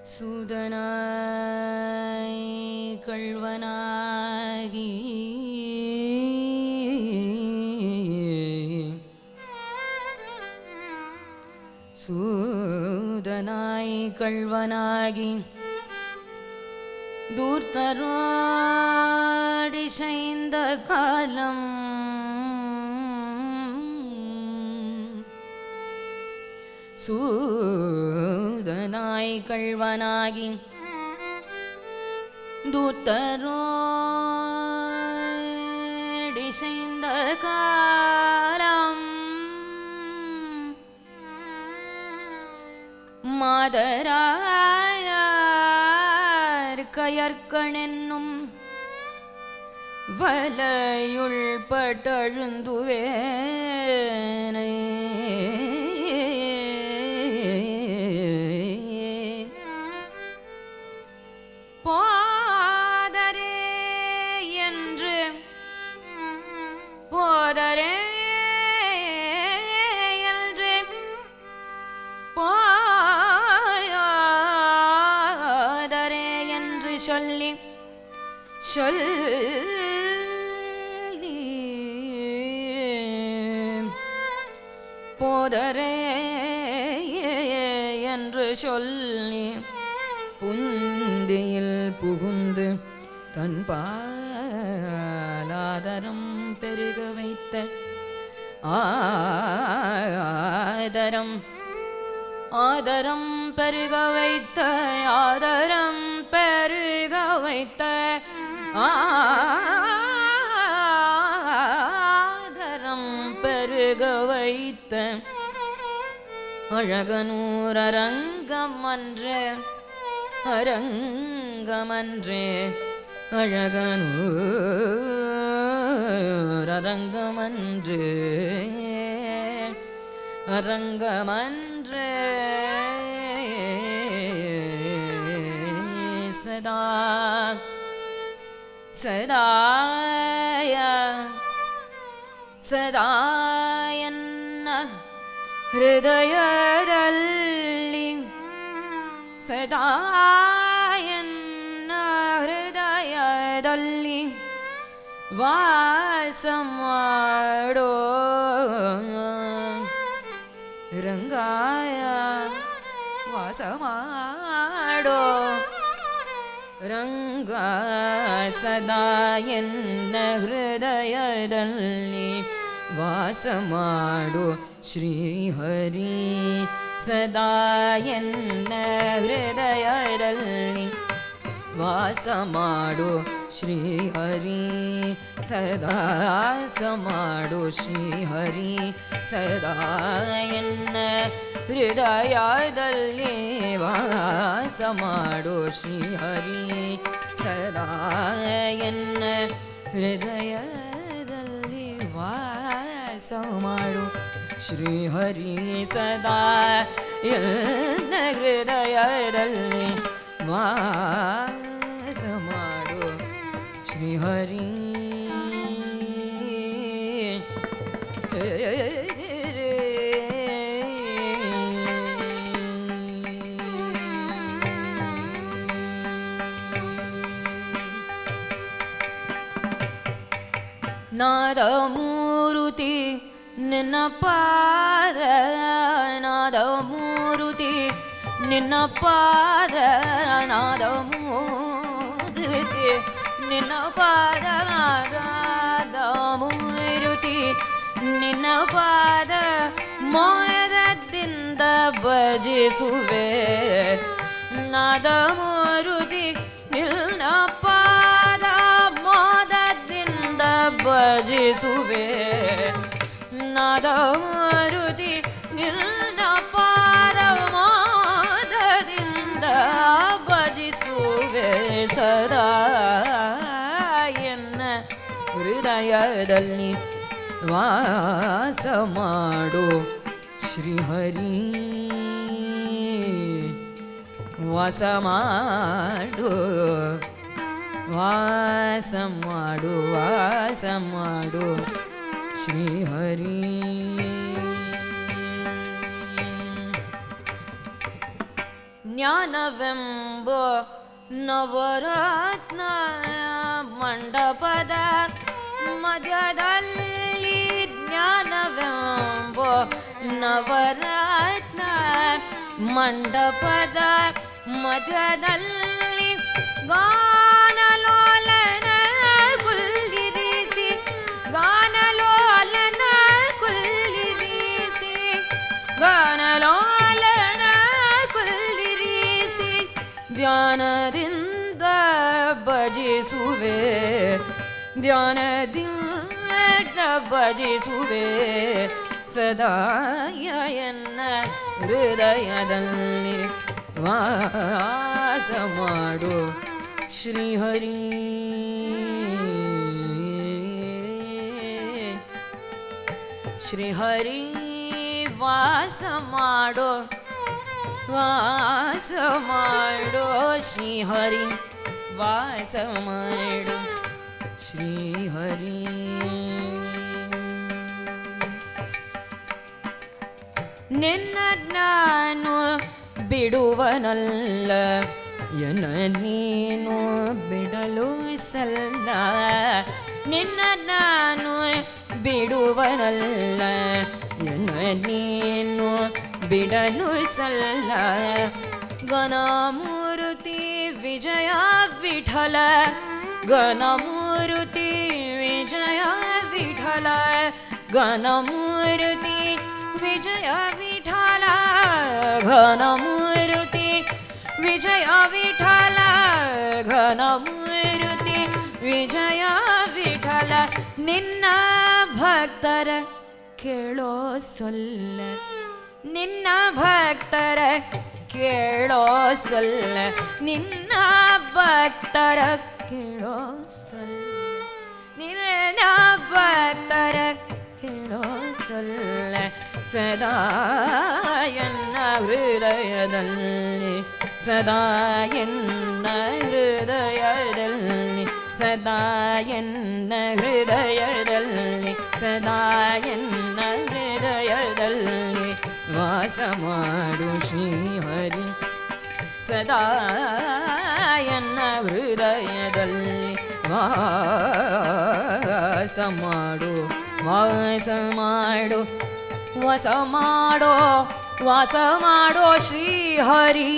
சூதனாய் கள்வனாகி சூதனாய் கள்வனாகி தூர்த்தரோடி செய்த காலம் சூதனாய் கள்வனாகி தூர்த்தரோடி செய்த காலம் மாதராயார் கயற்கணென்னும் வலையுள் பட்டழுந்துவேனை போதரே என்று போதரே என்று போதரே என்று சொல்லி சொல்லி போதரே என்று சொல்லி புந்தியில் புகுந்து தன் பாலாதரம் பெருக வைத்த ஆதரம் ஆதரம் பெருக வைத்த ஆதரம் பெருக வைத்த ஆதரம் பெருக வைத்த அழகனூர் அரங்கமன்றே அரங்கமன்றே அழகனூர் அரங்கமன்றே அரங்கமன்றே சதா சதாய சதாயನ್ನ ಹೃದಯದಲ್ಲಿ ಸದಾಯನ್ನ ಹೃದಯದಲ್ಲಿ ವಾಸ ಮಾಡೋ ರಂಗಾಯ ವಾಸ ಮಾಡೋ ರಂಗ ಸದಾಯನ್ನ ಹೃದಯದಲ್ಲಿ ವಾಸ ಮಾಡು ಶ್ರೀಹರಿ ಸದಾಯನ್ನ ಹೃದಯದಲ್ಲಿ ವಾಸ ಮಾಡು ಶ್ರೀಹರಿ ಸದಾಸ ಮಾಡು ಶ್ರೀಹರಿ ಸದಾಯನ್ನ ಹೃದಯದಲ್ಲಿ ವಾಸ ಮಾಡು ಶ್ರೀಹರಿ ಸದಾಯನ್ನ ಹೃದಯದಲ್ಲಿ ವಾಸ ಮಾಡು ಶ್ರೀಹರಿ ಸದಾ ಎನ್ನ ಹೃದಯದಲ್ಲಿ ವಾಸ ಮಾಡು ಶ್ರೀಹರಿ ನಾದಮೂರುತಿ ನಿನ್ನ ಪಾದ ನಾದಮೂರುತಿ ನಿನ್ನ ಪಾದ ನಾದಮೂರುತಿ ನಿನ್ನ ಪಾದ ನಾದಮೂರುತಿ ನಿನ್ನ ಪಾದ ಮೋದದಿಂದ ಭಜಿಸುವೆ ನಾದಮೂರುತಿ ನಿನ್ನ ಪಾದ ಮೋದದಿಂದ ಭಜಿಸುವೆ ನಾದಮೂರುತಿ ನಿನ್ನ ಪಾದ ಮೋದದಿಂದ ಭಜಿಸುವೆ ಸದಾ ಎನ್ನ ಹೃದಯದಲ್ಲಿ ವಾಸ ಮಾಡು ಶ್ರೀಹರಿ ವಾಸ ಮಾಡು ವಾಸ ಮಾಡು ವಾಸ ಮಾಡು ಶ್ರೀಹರಿ ಜ್ಞಾನವೆಂಬ ನವರತ್ನ ಮಂಡಪದ ಮಧ್ಯದಲ್ಲಿ ಜ್ಞಾನವೆಂಬ ನವರತ್ನ ಮಂಡಪದ ಮಧ್ಯದಲ್ಲಿ ಗಾನಲೋಲನ ಕುಳ್ಳಿರಿಸಿ ಗಾನಲೋಲನ ಕುಳ್ಳಿರಿಸಿ ಗಾನಲೋಲನ ಕುಳ್ಳಿರಿಸಿ ಧ್ಯಾನದಿಂದ ಭಜಿಸುವೆ ಧ್ಯಾನದಿಂದ ಭಜಿಸುವೆ ಸದಾ ಎನ್ನ ಹೃದಯದಲ್ಲಿ ವಾಸ ಮಾಡು ಶ್ರೀಹರಿ. ಶ್ರೀಹರಿ ವಾಸ ಮಾಡೋ ವಾಸ ಮಾಡೋ ಶ್ರೀಹರಿ ವಾಸ ಮಾಡು ಶ್ರೀಹರಿ. ನಿನ್ನ ನಾನು ಬಿಡುವನಲ್ಲ ಎನ್ನ ನೀನು ಬಿಡಲು ಸಲ್ಲ. ನಿನ್ನ ನಾನು ಬಿಡುವನಲ್ಲ ಎನ್ನ ನೀನು ಬಿಡಲು ಸಲ್ಲ. ಗಣಮೂರ್ತಿ ವಿಜಯ ವಿಠಲ ಗಣಮೂರ್ತಿ ವಿಜಯ ವಿಠಲ ಗಣಮೂರ್ತಿ ವಿಜಯ ವಿಠಲ ಘನಮೂರ್ತಿ ವಿಜಯ ವಿಠಲ ಘನಮೂರ್ತಿ ವಿಜಯ ವಿಠಲ. ನಿನ್ನ ಭಕ್ತರ ಕೇಳೋ ಸೊಲ್ಲ ನಿನ್ನ ಭಕ್ತರ ಕೇಳೋ ಸೊಲ್ಲ ನಿನ್ನ ಭಕ್ತರ ಕೇಳೋ ಸೊಲ್ಲ ನಿನ್ನ ಭಕ್ತರ ಕೇಳೋ ಸೊಲ್ಲ. ಸದಾ ಎನ್ನ ಹೃದಯದಲ್ಲಿ ಸದಾ ಎನ್ನ ಹೃದಯದಲ್ಲಿ ಸದಾ ಎನ್ನ ಹೃದಯದಲ್ಲಿ ಸದಾ ಎನ್ನ ಹೃದಯದಲ್ಲಿ ವಾಸ ಮಾಡು ಶ್ರೀಹರಿ. ಸದಾ ಎನ್ನ ಹೃದಯದಲ್ಲಿ ವಾಸ ಮಾಡು ವಾಸ ಮಾಡು ವಾಸ ಮಾಡೋ ವಾಸ ಮಾಡೋ ಶ್ರೀಹರಿ.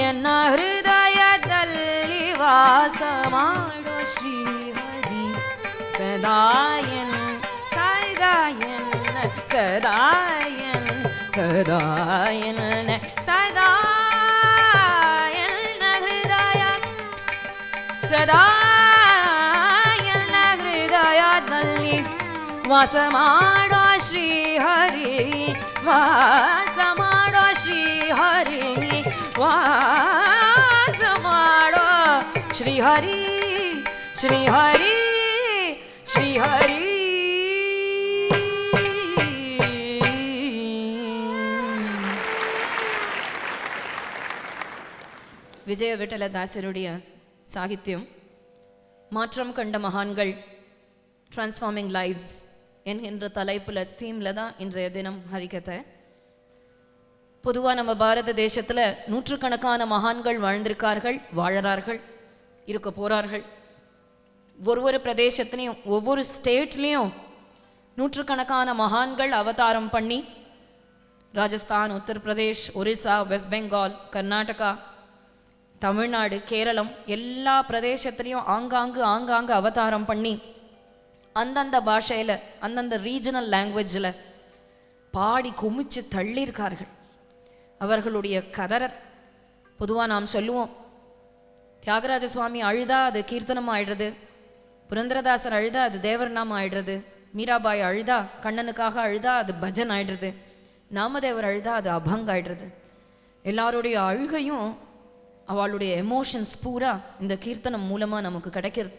ಎನ್ನ ಹೃದಯದಲ್ಲಿ ವಾಸ ಮಾಡೋ ಶ್ರೀಹರಿ. ಸದಾ ಎನ್ನ ಸದಾ ಎನ್ನ ಸದಾ ಎನ್ನ ಸದಾ ಎನ್ನ ಸದಾ ಎನ್ನ ಹೃದಯ ಸದಾ ಎನ್ನ ಹೃದಯದಲ್ಲಿ ವಾಸ ಮಾಡೋ ಶ್ರೀಹರಿ ವಾಸ ಮಾಡೋ ಶ್ರೀಹರಿ ವಾಸ ಮಾಡೋ ಶ್ರೀಹರಿ ಶ್ರೀಹರಿ ಶ್ರೀಹರಿ. விஜய விட்டலதாசருடைய சாகித்யம் மாற்றம் கண்ட மகான்கள் டிரான்ஸ்ஃபார்மிங் லைவ்ஸ் என்கின்ற தலைப்பில் தீமில் தான் இன்றைய தினம் ஹரிக்கத்தை. பொதுவாக நம்ம பாரத தேசத்தில் நூற்றுக்கணக்கான மகான்கள் வாழ்ந்திருக்கார்கள் வாழறார்கள் இருக்க போகிறார்கள். ஒவ்வொரு பிரதேசத்துலேயும் ஒவ்வொரு ஸ்டேட்லேயும் நூற்றுக்கணக்கான மகான்கள் அவதாரம் பண்ணி ராஜஸ்தான் உத்தரப்பிரதேஷ் ஒரிசா வெஸ்ட் பெங்கால் கர்நாடகா தமிழ்நாடு கேரளம் எல்லா பிரதேசத்துலேயும் ஆங்காங்கு அவதாரம் பண்ணி அந்தந்த பாஷையில் அந்தந்த ரீஜனல் லாங்குவேஜில் பாடி குமிச்சு தள்ளியிருக்கார்கள். அவர்களுடைய கதறர் பொதுவாக நாம் சொல்லுவோம், தியாகராஜ சுவாமி அழுதா அது கீர்த்தனம் ஆயிடுறது, புரந்தரதாசர் அழுதா அது தேவர்நாமம் ஆயிடுறது, மீராபாய் அழுதா கண்ணனுக்காக அழுதா அது பஜன் ஆயிடுறது, நாமதேவர் அழுதா அது அபங் ஆயிடுறது. எல்லாருடைய அழுகையும் அவளுடைய எமோஷன்ஸ் பூரா இந்த கீர்த்தனம் மூலமாக நமக்கு கிடைக்கிறது.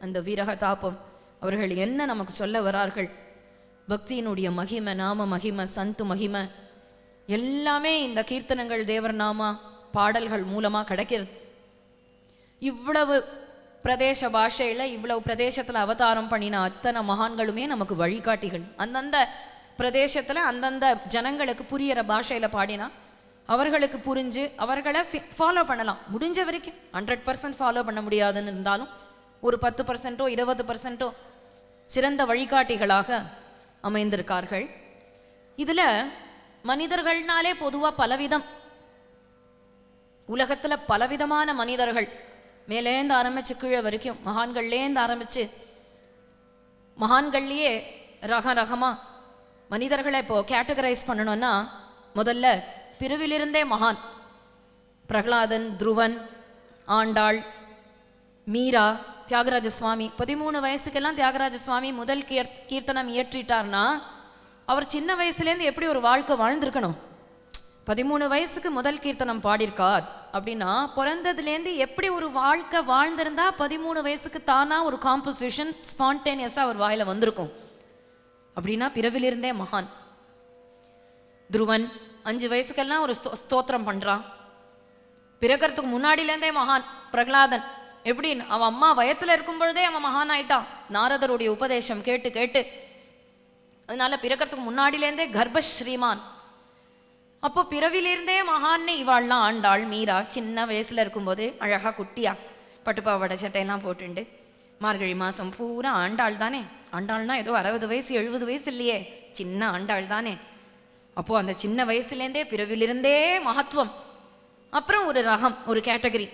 அந்த வீரக தாபம் அவர்கள் என்ன நமக்கு சொல்ல வரார்கள், பக்தியினுடைய மகிமை, நாம மகிமை, சந்து மகிமை எல்லாமே இந்த கீர்த்தனங்கள் தேவர் நாமா பாடல்கள் மூலமாக கிடைக்கிறது. இவ்வளவு பிரதேச பாஷையில் இவ்வளவு பிரதேசத்தில் அவதாரம் பண்ணின அத்தனை மகான்களுமே நமக்கு வழிகாட்டிகள். அந்தந்த பிரதேசத்தில் அந்தந்த ஜனங்களுக்கு புரியிற பாஷையில் பாடினா அவர்களுக்கு புரிஞ்சு அவர்களை ஃபாலோ பண்ணலாம். முடிஞ்ச வரைக்கும் 100% ஃபாலோ பண்ண முடியாதுன்னு இருந்தாலும் ஒரு 10%ஓ 20%ஓ சிறந்த வழிகாட்டிகளாக அமைந்திருக்கார்கள். இதில் மனிதர்கள்னாலே பொதுவாக பலவிதம், உலகத்தில் பலவிதமான மனிதர்கள், மேலேந்து ஆரம்பித்து கீழே வரைக்கும், மகான்கள்லேருந்து ஆரம்பித்து மகான்கள்லேயே ரகமாக மனிதர்களை இப்போது கேட்டகரைஸ் பண்ணணும்னா முதல்ல பிறவிலிருந்தே மகான். பிரகலாதன், துருவன், ஆண்டாள், மீரா, தியாகராஜ சுவாமி. 13 வயசுக்கெல்லாம் தியாகராஜ சுவாமி முதல் கீர்த்தனம் இயற்றிட்டார்னா அவர் சின்ன வயசுலேருந்து எப்படி ஒரு வாழ்க்கை வாழ்ந்திருக்கணும்? 13 வயசுக்கு முதல் கீர்த்தனம் பாடியிருக்கார் அப்படின்னா பிறந்ததுலேருந்து எப்படி ஒரு வாழ்க்கை வாழ்ந்திருந்தா 13 வயசுக்கு தானா ஒரு காம்போசிஷன் ஸ்பான்டேனியஸாக ஒரு வாயில் வந்திருக்கும். அப்படின்னா பிறவிலிருந்தே மகான். துருவன் 5 வயசுக்கெல்லாம் ஒரு ஸ்தோத்திரம் பண்ணுறான். பிறக்கிறதுக்கு முன்னாடியிலேருந்தே மகான். பிரகலாதன் எப்படி அவன் அம்மா வயத்தில் இருக்கும் பொழுதே அவன் மகான் ஆயிட்டான், நாரதருடைய உபதேசம் கேட்டு கேட்டு. அதனால பிறக்கிறதுக்கு முன்னாடியிலேருந்தே கர்ப்பஸ்ரீமான். அப்போ பிறவிலிருந்தே மகான்னு இவாள்லாம். ஆண்டாள், மீரா சின்ன வயசில் இருக்கும்போது அழகாக குட்டியா பட்டுப்பாவாடை சட்டையெல்லாம் போட்டுண்டு மார்கழி மாதம் பூரா ஆண்டாள் தானே. ஆண்டாள்னா ஏதோ 60 வயசு 70 வயசு இல்லையே, சின்ன ஆண்டாள் தானே. அப்போது அந்த சின்ன வயசுலேருந்தே பிறவிலிருந்தே மகத்துவம். அப்புறம் ஒரு ரகம், ஒரு கேட்டகரி.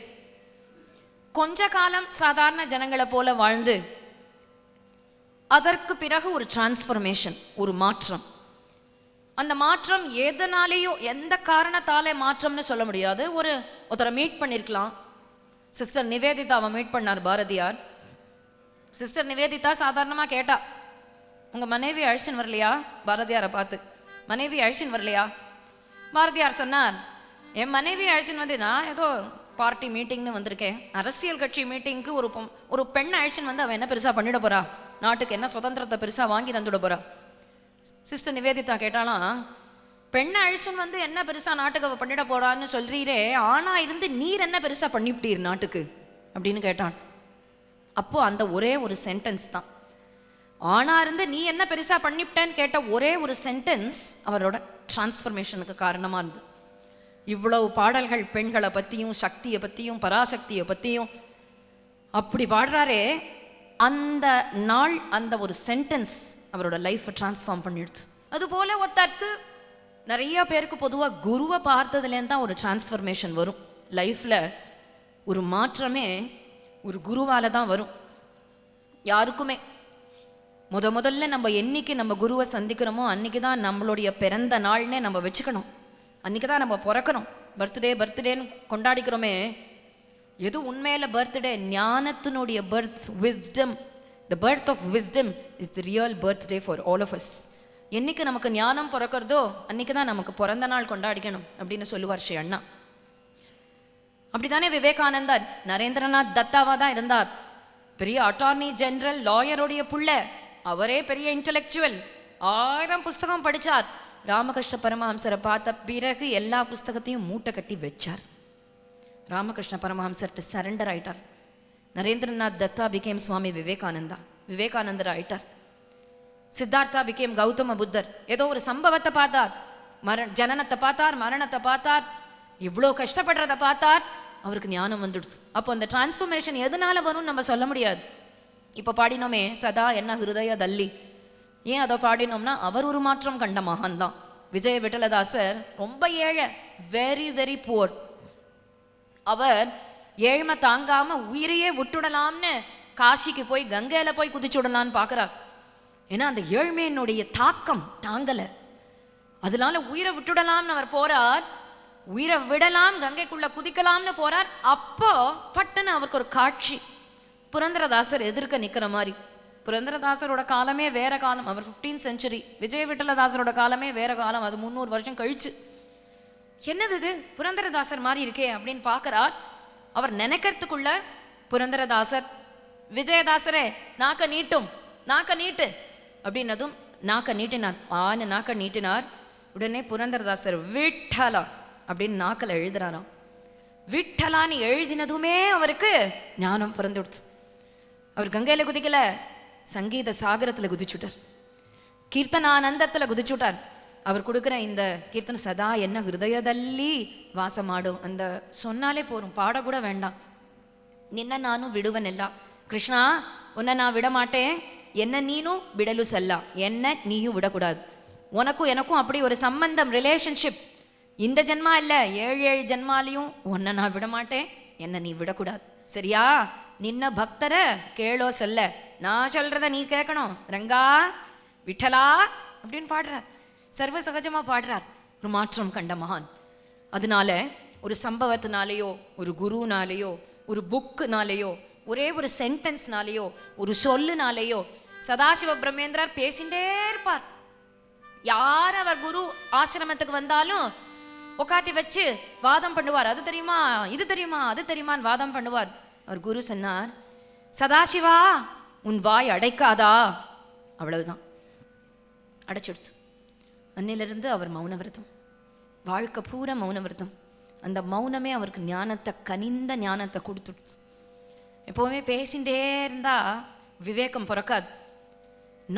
கொஞ்ச காலம் சாதாரண ஜனங்களை போல வாழ்ந்து அதற்கு பிறகு ஒரு டிரான்ஸ்ஃபர்மேஷன், ஒரு மாற்றம். அந்த மாற்றம் எதனாலேயோ எந்த காரணத்தாலே மாற்றம்னு சொல்ல முடியாது. ஒருத்தரை மீட் பண்ணியிருக்கலாம். சிஸ்டர் நிவேதிதாவை மீட் பண்ணார் பாரதியார். சிஸ்டர் நிவேதிதா சாதாரணமாக கேட்டா, உங்கள் மனைவி அழிச்சின்னு வரலையா? பாரதியாரை பார்த்து, மனைவி அழிச்சின்னு வரலையா? பாரதியார் சொன்னார், என் மனைவி அழிச்சின்னு வந்து நான் ஏதோ பார்ட்டி மீட்டிங்னு வந்திருக்கேன். அரசியல் கட்சி மீட்டிங்க்கு ஒரு பெண் அழிச்சின்னு வந்து அவன் என்ன பெருசாக பண்ணிட போறா? நாட்டுக்கு என்ன சுதந்திரத்தை பெருசாக வாங்கி தந்துட போறா? சிஸ்டர் நிவேதிதா கேட்டாலாம், பெண்ணை அழிச்சின்னு வந்து என்ன பெருசாக நாட்டுக்கு பண்ணிட போறான்னு சொல்றீரே, ஆனா இருந்து நீர் என்ன பெருசாக பண்ணிவிட்டீர் நாட்டுக்கு அப்படின்னு கேட்டான். அப்போ அந்த ஒரே ஒரு சென்டென்ஸ் தான், ஆனா இருந்து நீ என்ன பெருசா பண்ணிவிட்டேன்னு கேட்ட ஒரே ஒரு சென்டென்ஸ் அவரோட டிரான்ஸ்ஃபர்மேஷனுக்கு காரணமா இருந்தது. இவ்வளவு பாடல்கள் பெண்களை பற்றியும் சக்தியை பற்றியும் பராசக்தியை பற்றியும் அப்படி பாடுறாரே, அந்த நாள் அந்த ஒரு சென்டென்ஸ் அவரோட லைஃப்பை டிரான்ஸ்ஃபார்ம் பண்ணிடுது. அதுபோல் ஒருத்தருக்கு நிறைய பேருக்கு பொதுவாக குருவை பார்த்ததுலேருந்து தான் ஒரு டிரான்ஸ்ஃபர்மேஷன் வரும். லைஃப்பில் ஒரு மாற்றமே ஒரு குருவால் தான் வரும். யாருக்குமே முதல்ல நம்ம என்னைக்கு நம்ம குருவை சந்திக்கிறோமோ அன்றைக்கி தான் நம்மளுடைய பிறந்த நாள்னே நம்ம வச்சுக்கணும். அன்றைக்கி தான் நம்ம பிறக்கணும். பர்த்டேன்னு கொண்டாடிக்கிறோமே, எது உண்மையில் பர்த்டே? ஞானத்தினுடைய birth, wisdom. The birth of wisdom is the real birthday for all of us. என்னைக்கு நமக்கு ஞானம் பிறக்கிறதோ அன்றைக்கி தான் நமக்கு பிறந்த நாள் கொண்டாடிக்கணும் அப்படின்னு சொல்லுவார் ஸ்ரீ அண்ணா. அப்படித்தானே விவேகானந்தர் நரேந்திரநாத் தத்தாவாக தான் இருந்தார். பெரிய அட்டார்னி ஜெனரல், லாயருடைய புள்ள. அவரே பெரிய இன்டலெக்சுவல். 1000 புஸ்தகம் படித்தார். ராமகிருஷ்ண பரமஹம்சரை பார்த்த பிறகு எல்லா புஸ்தகத்தையும் மூட்டை கட்டி வச்சார். ராமகிருஷ்ண பரமஹம்சர்கிட்ட சரண்டர் ஆயிட்டார். நரேந்திரநாத் தத்தா பிகேம் சுவாமி விவேகானந்தர் ஆயிட்டார். சித்தார்த்தா பிகேம் கௌதம புத்தர். ஏதோ ஒரு சம்பவத்தை பார்த்தார், ஜனனத்தை பார்த்தார், மரணத்தை பார்த்தார், இவ்வளோ கஷ்டப்படுறதை பார்த்தார், அவருக்கு ஞானம் வந்துடுச்சு. அப்போ அந்த டிரான்ஸ்ஃபர்மேஷன் எதனால வரும்னு நம்ம சொல்ல முடியாது. இப்போ பாடினோமே சதா என்ன ஹிருதய தல்லி, ஏன் அதை பாடினோம்னா அவர் ஒரு மாற்றம் கண்ட மகான் தான். விஜய விட்டலதாசர் ரொம்ப ஏழை, வெரி வெரி புவர். அவர் ஏழ்மை தாங்காம உயிரையே விட்டுடலாம்னு காசிக்கு போய் கங்கையில போய் குதிச்சுடலான்னு பார்க்குறார். ஏன்னா அந்த ஏழ்மையினுடைய தாக்கம் தாங்கலை. அதனால உயிரை விட்டுடலாம்னு அவர் போறார். உயிரை விடலாம், கங்கைக்குள்ள குதிக்கலாம்னு போறார். அப்போ பட்டுன்னு அவருக்கு ஒரு காட்சி, புரந்தரதாசர் எதிர்க்க நிற்கிற மாதிரி. புரந்தரதாசரோட காலமே வேற காலம், அவர் 15th century. விஜய விட்டலதாசரோட காலமே வேற காலம், அது 300 வருஷம் கழிச்சு. என்னது இது புரந்தரதாசர் மாதிரி இருக்கே அப்படின்னு பார்க்கறார். அவர் நினைக்கிறதுக்குள்ள புரந்தரதாசர், விஜயதாசரே நாக்க நீட்டு அப்படின்னதும் நாக்க நீட்டினார். நாக்க நீட்டினார். உடனே புரந்தரதாசர் விட்டலா அப்படின்னு நாக்கில் எழுதுறாராம். விட்டலான்னு எழுதினதுமே அவருக்கு ஞானம் பிறந்துடுச்சு. அவர் கங்கையில் குதிக்கல, சங்கீத சாகரத்தில் குதிச்சுட்டார், கீர்த்தனானந்தத்தில் குதிச்சுட்டார். அவர் கொடுக்குற இந்த கீர்த்தனை சதா என்ன ஹிருதயದಲ್ಲಿ வாச மாடும், அந்த சொன்னாலே போரும், பாடக்கூட வேண்டாம். நின்ன நானும் விடுவனெல்ல, கிருஷ்ணா உன்னை நான் விட மாட்டேன், என்ன நீனும் விடலு செல்லா, என்ன நீயும் விடக்கூடாது. உனக்கும் எனக்கும் அப்படி ஒரு சம்பந்தம், ரிலேஷன்ஷிப். இந்த ஜென்மா இல்லை, 7 ஜென்மாலையும் உன்னை நான் விட மாட்டேன், என்ன நீ விடக்கூடாது. சரியா? நின்ன பக்தரை கேளோ சொல்ல, நான் சொல்றத நீ கேட்கணும். ரங்கா விட்டலா அப்படின்னு பாடுறார், சர்வ சகஜமாக பாடுறார். ஒரு மாற்றம் கண்ட மகான். அதனால ஒரு சம்பவத்தினாலேயோ, ஒரு குருனாலேயோ, ஒரு புக்குனாலேயோ, ஒரே ஒரு சென்டென்ஸ்னாலேயோ, ஒரு சொல்லுனாலேயோ சதாசிவ பிரம்மேந்திரர் பேசிகிட்டே இருப்பார். யார் அவர் குரு ஆசிரமத்துக்கு வந்தாலும் உட்காத்தி வச்சு வாதம் பண்ணுவார். அது தெரியுமா, இது தெரியுமா, அது தெரியுமான்னு வாதம் பண்ணுவார். அவர் குரு சொன்னார், சதாசிவா உன் வாய் அடைக்காதா. அவ்வளவுதான், அடைச்சிடுச்சு. அன்னிலிருந்து அவர் மௌன விரதம், வாழ்க்கை பூரா மௌன விரதம். அந்த மௌனமே அவருக்கு ஞானத்தை, கனிந்த ஞானத்தை கொடுத்துடுச்சு. எப்போவுமே பேசிகிட்டே இருந்தால் விவேகம் பிறக்காது.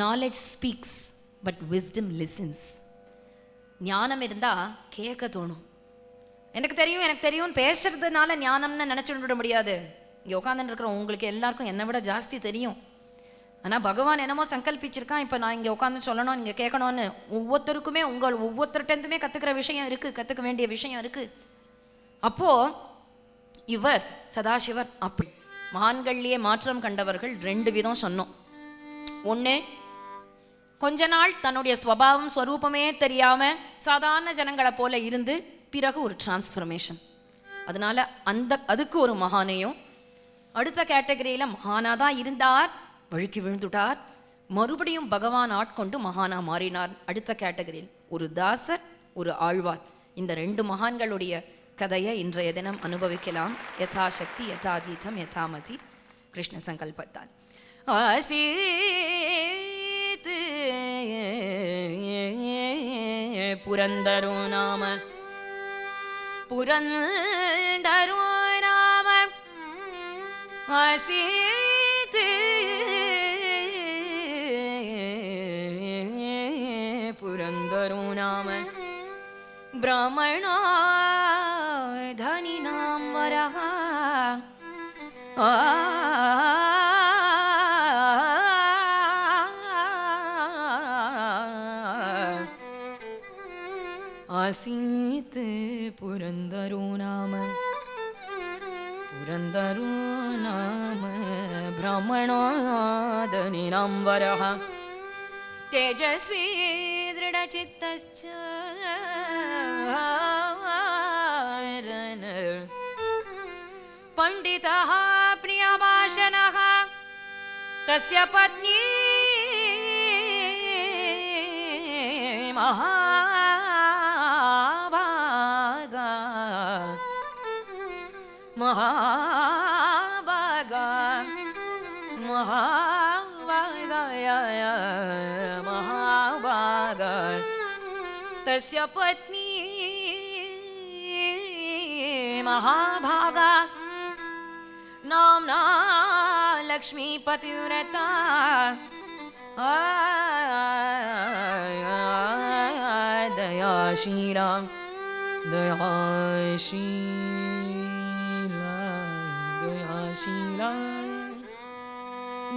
Knowledge speaks but wisdom listens. ஞானம் இருந்தால் கேட்க தோணும். எனக்கு தெரியும் எனக்கு தெரியும் பேசுறதுனால ஞானம்னு நினச்சிட்டு விட முடியாது. இங்கே உட்காந்துட்டு இருக்கிற உங்களுக்கு எல்லாருக்கும் என்னை விட ஜாஸ்தி தெரியும். ஆனால் பகவான் என்னமோ சங்கல்பிச்சிருக்கான், இப்போ நான் இங்கே உட்காந்து சொல்லணும், நீங்கள் கேட்கணும்னு. ஒவ்வொருத்தருக்குமே ஒவ்வொருத்தருட்டேருந்துமே கற்றுக்கிற விஷயம் இருக்குது, கற்றுக்க வேண்டிய விஷயம் இருக்குது. அப்போது இவர் சதாசிவர் அப்படி மகான்கள்லேயே மாற்றம் கண்டவர்கள் 2 விதம் சொன்னோம். ஒன்று, கொஞ்ச நாள் தன்னுடைய ஸ்வபாவம் ஸ்வரூபமே தெரியாமல் சாதாரண ஜனங்களை போல இருந்து பிறகு ஒரு டிரான்ஸ்ஃபர்மேஷன். அதனால் அதுக்கு ஒரு மகானையும், அடுத்த கேட்டகரியில் மகானாக தான் இருந்தார், வழுக்கி விழுந்துட்டார், மறுபடியும் பகவான் ஆட்கொண்டு மகானா மாறினார். அடுத்த கேட்டகரியில் ஒரு தாசர், ஒரு ஆழ்வார். இந்த 2 மகான்களுடைய கதையை இன்றைய தினம் அனுபவிக்கலாம். யதாசக்தி யதாதீதம் யதாமதி கிருஷ்ண சங்கல்பத்தால். ஆசீத் புரந்தரோ நாம, புரந்தரோ நாம, ஆசீத் புரந்தரோ நாம, ब्राह्मणो धनिनां वरः आसीत् पुरन्दरो नाम, पुरन्दरो नाम ब्राह्मणो धनिनां वरः तेजस्वी दृढचित्तश्च पंडितः प्रियभाषणः तस्य पत्नी महाभागा, महाभागा, महाभागा, महाभागा तस्य पत्नी महाभागा नाम्ना लक्ष्मीपतिव्रता दयाशीला, दयाशीला, दयाशीला,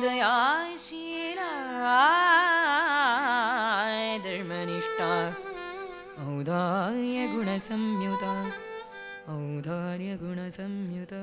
दयाशीला, धर्मनिष्ठा, औदार्य गुणसंयुता, औदार्य गुणसंयुता,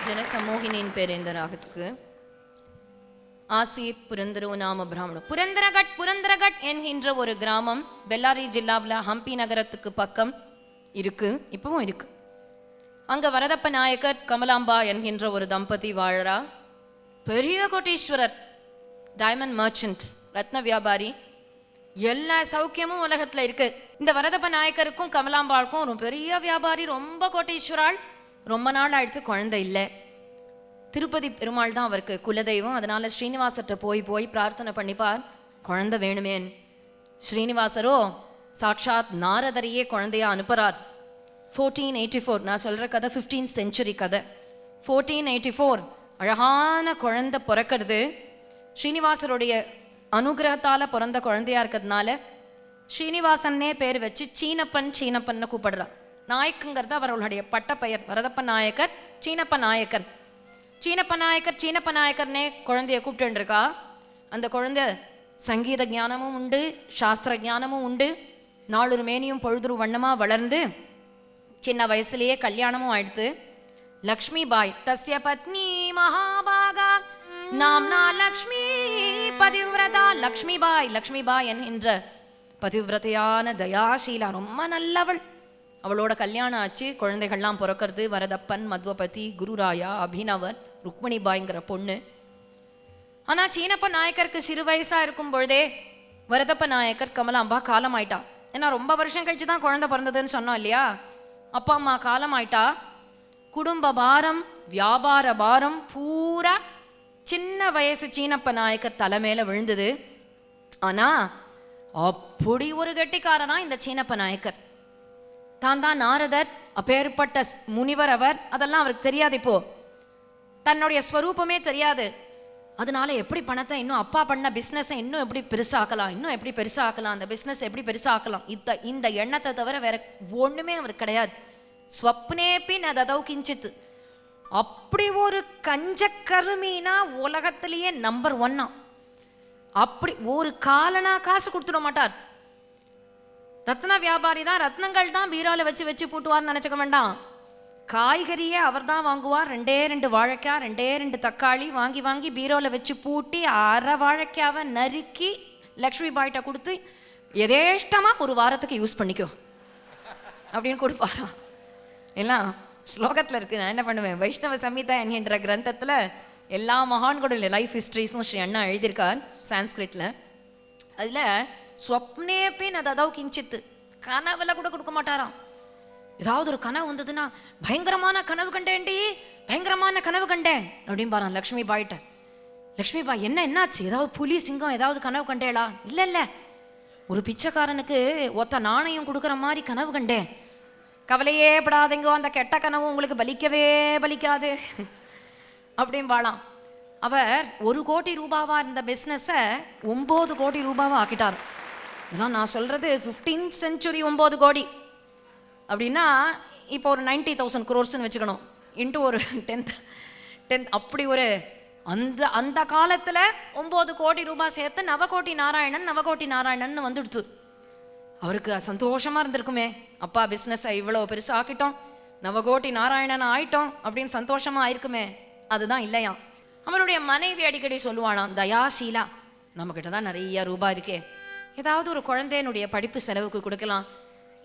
ஜனசமூகினின் பேர் இந்த ராகத்துக்கு. ஆசீத் புரந்தரோ நாம பிராமணம். புரந்தரகட் என்கின்ற ஒரு கிராமம் பெல்லாரி ஜில்லாவில் ஹம்பி நகரத்துக்கு பக்கம் இருக்கு, இப்பவும் இருக்கு. அங்க வரதப்ப நாயக்கர் கமலாம்பா என்கின்ற ஒரு தம்பதி வாழறா. பெரிய கோட்டீஸ்வரர், டைமண்ட் மர்ச்சன்ட், ரத்ன வியாபாரி, எல்லா சௌக்கியமும் உலகத்துல இருக்கு. இந்த வரதப்ப நாயக்கருக்கும் கமலாம்பாளுக்கும் ஒரு பெரிய வியாபாரி, ரொம்ப கோட்டீஸ்வரால். ரொம்ப நாள் ஆயிடுத்து குழந்தை இல்லை. திருப்பதி பெருமாள் தான் அவருக்கு குலதெய்வம். அதனால ஸ்ரீனிவாசர்கிட்ட போய் பிரார்த்தனை பண்ணிப்பார், குழந்தை வேணுமேன். ஸ்ரீனிவாசரோ சாட்சாத் நாரதரையே குழந்தையா அனுப்புறார். 1484, நான் சொல்ற கதை 15th century கதை. 1484 அழகான குழந்தை பிறக்கிறது. ஸ்ரீனிவாசருடைய அனுகிரகத்தால பிறந்த குழந்தையா இருக்கிறதுனால ஸ்ரீனிவாசன்னே பேர் வச்சு சீனப்பன்னு கூப்பிடுறார். நாயக்குங்கிறது அவர்களுடைய பட்ட பெயர். வரதப்ப நாயக்கர், சீனப்ப நாயக்கர்னே குழந்தைய கூப்பிட்டு இருக்கா. அந்த குழந்தை சங்கீத ஞானமும் உண்டு, சாஸ்திர ஞானமும் உண்டு. நாளொரு மேனியும் பொழுதுரு வண்ணமா வளர்ந்து சின்ன வயசுலேயே கல்யாணமும் ஆயிடுத்து. லக்ஷ்மி பாய் தஸ்ய பத்னி மகாபாகா நாம்னா லக்ஷ்மி பதிவிரதா. லக்ஷ்மி பாய் என்கின்ற பதிவிரதையான தயாசீலா, ரொம்ப நல்லவள். அவளோட கல்யாணம் ஆச்சு, குழந்தைகள்லாம் பிறக்கிறது. வரதப்பன், மத்வபதி, குருராயா, அபினவர், ருக்மணி பாய்ங்கிற பொண்ணு. ஆனால் சீனப்ப நாயக்கருக்கு சிறு வயசாக இருக்கும் பொழுதே வரதப்ப நாயக்கர் கமலாம்பா காலம் ஆயிட்டா. ஏன்னா ரொம்ப வருஷம் கழிச்சு தான் குழந்தை பிறந்ததுன்னு சொன்னோம் இல்லையா. அப்பா அம்மா காலம் ஆயிட்டா. குடும்ப பாரம், வியாபார பாரம் பூரா சின்ன வயசு சீனப்ப நாயக்கர் தலைமையில விழுந்தது. ஆனா அப்படி ஒரு கெட்டிக்காரனா இந்த சீனப்ப நாயக்கர். தான் நாரதர், அப்பேற்பட்ட முனிவர் அவர், அதெல்லாம் அவருக்கு தெரியாது. இப்போ தன்னுடைய ஸ்வரூபமே தெரியாது. அதனால எப்படி பணத்தை இன்னும் அப்பா பண்ண பிஸ்னஸை இன்னும் எப்படி பெருசாக்கலாம், அந்த பிஸ்னஸ் எப்படி பெருசாக்கலாம், இந்த எண்ணத்தை தவிர வேற ஒண்ணுமே அவருக்கு கிடையாது. ஸ்வப்னேப்பி நததௌ கிஞ்சித். அப்படி ஒரு கஞ்சக்கருமீனா உலகத்திலேயே நம்பர் 1. அப்படி ஒரு காலனா காசு கொடுத்துட மாட்டார். ரத்ன வியாபாரி தான், ரத்னங்கள் தான் பீரோல வச்சு பூட்டுவார்னு நினைச்சுக்க வேண்டாம். காய்கறியே அவர் தான் வாங்குவார். 2 வாழைக்காய், 2 தக்காளி வாங்கி பீரோல வச்சு பூட்டி அரை வாழைக்காவை நறுக்கி லக்ஷ்மி பாய்கிட்ட கொடுத்து எதேஷ்டமா ஒரு வாரத்துக்கு யூஸ் பண்ணிக்கோ அப்படின்னு கொடுப்பாராம். எல்லாம் ஸ்லோகத்தில் இருக்கு. நான் என்ன பண்ணுவேன், வைஷ்ணவ சம்ஹிதா என்கின்ற கிரந்தத்தில் எல்லா மகான்களுடைய லைஃப் ஹிஸ்ட்ரிஸும் ஸ்ரீ அண்ணா எழுதியிருக்கார் சான்ஸ்கிரிட்ல. அதில் ஸ்வப்னேப்பே நததௌ கிஞ்சித், கனவுல கூட கொடுக்க மாட்டாராம். ஏதாவது ஒரு கனவு வந்ததுன்னா பயங்கரமான கனவு கண்டேன் அப்படின்னு பாரு லக்ஷ்மி பாய்கிட்ட. லக்ஷ்மி பாய் என்னாச்சு, ஏதாவது புலி சிங்கம் ஏதாவது கனவு கண்டேளா? இல்லை, ஒரு பிச்சைக்காரனுக்கு ஒத்த நாணயம் கொடுக்குற மாதிரி கனவு கண்டேன். கவலையே படாதீங்கோ, அந்த கெட்ட கனவு உங்களுக்கு பலிக்காது அப்படின்னு பாலாம். அவர் 1 கோடி ரூபாவா இருந்த பிஸ்னஸை 9 கோடி ரூபாவா ஆக்கிட்டார். இதெல்லாம் நான் சொல்றது 15th century 9 கோடி அப்படின்னா இப்போ ஒரு 90,000 crores வச்சுக்கணும். இன்ட்டு ஒரு 10 அப்படி ஒரு அந்த காலத்தில் 9 கோடி ரூபாய் சேர்த்து நவகோட்டி நாராயணன் வந்துடுச்சு. அவருக்கு சந்தோஷமா இருந்திருக்குமே, அப்பா பிஸ்னஸை இவ்வளோ பெருசு ஆக்கிட்டோம், நவகோட்டி நாராயணன் ஆயிட்டோம் அப்படின்னு சந்தோஷமா ஆயிருக்குமே. அதுதான் இல்லையா. அவனுடைய மனைவி அடிக்கடி சொல்லுவானாம், தயாசீலா, நம்மக்கிட்ட தான் நிறைய ரூபாய் இருக்கே, ஏதாவது ஒரு குழந்தையனுடைய படிப்பு செலவுக்கு கொடுக்கலாம்,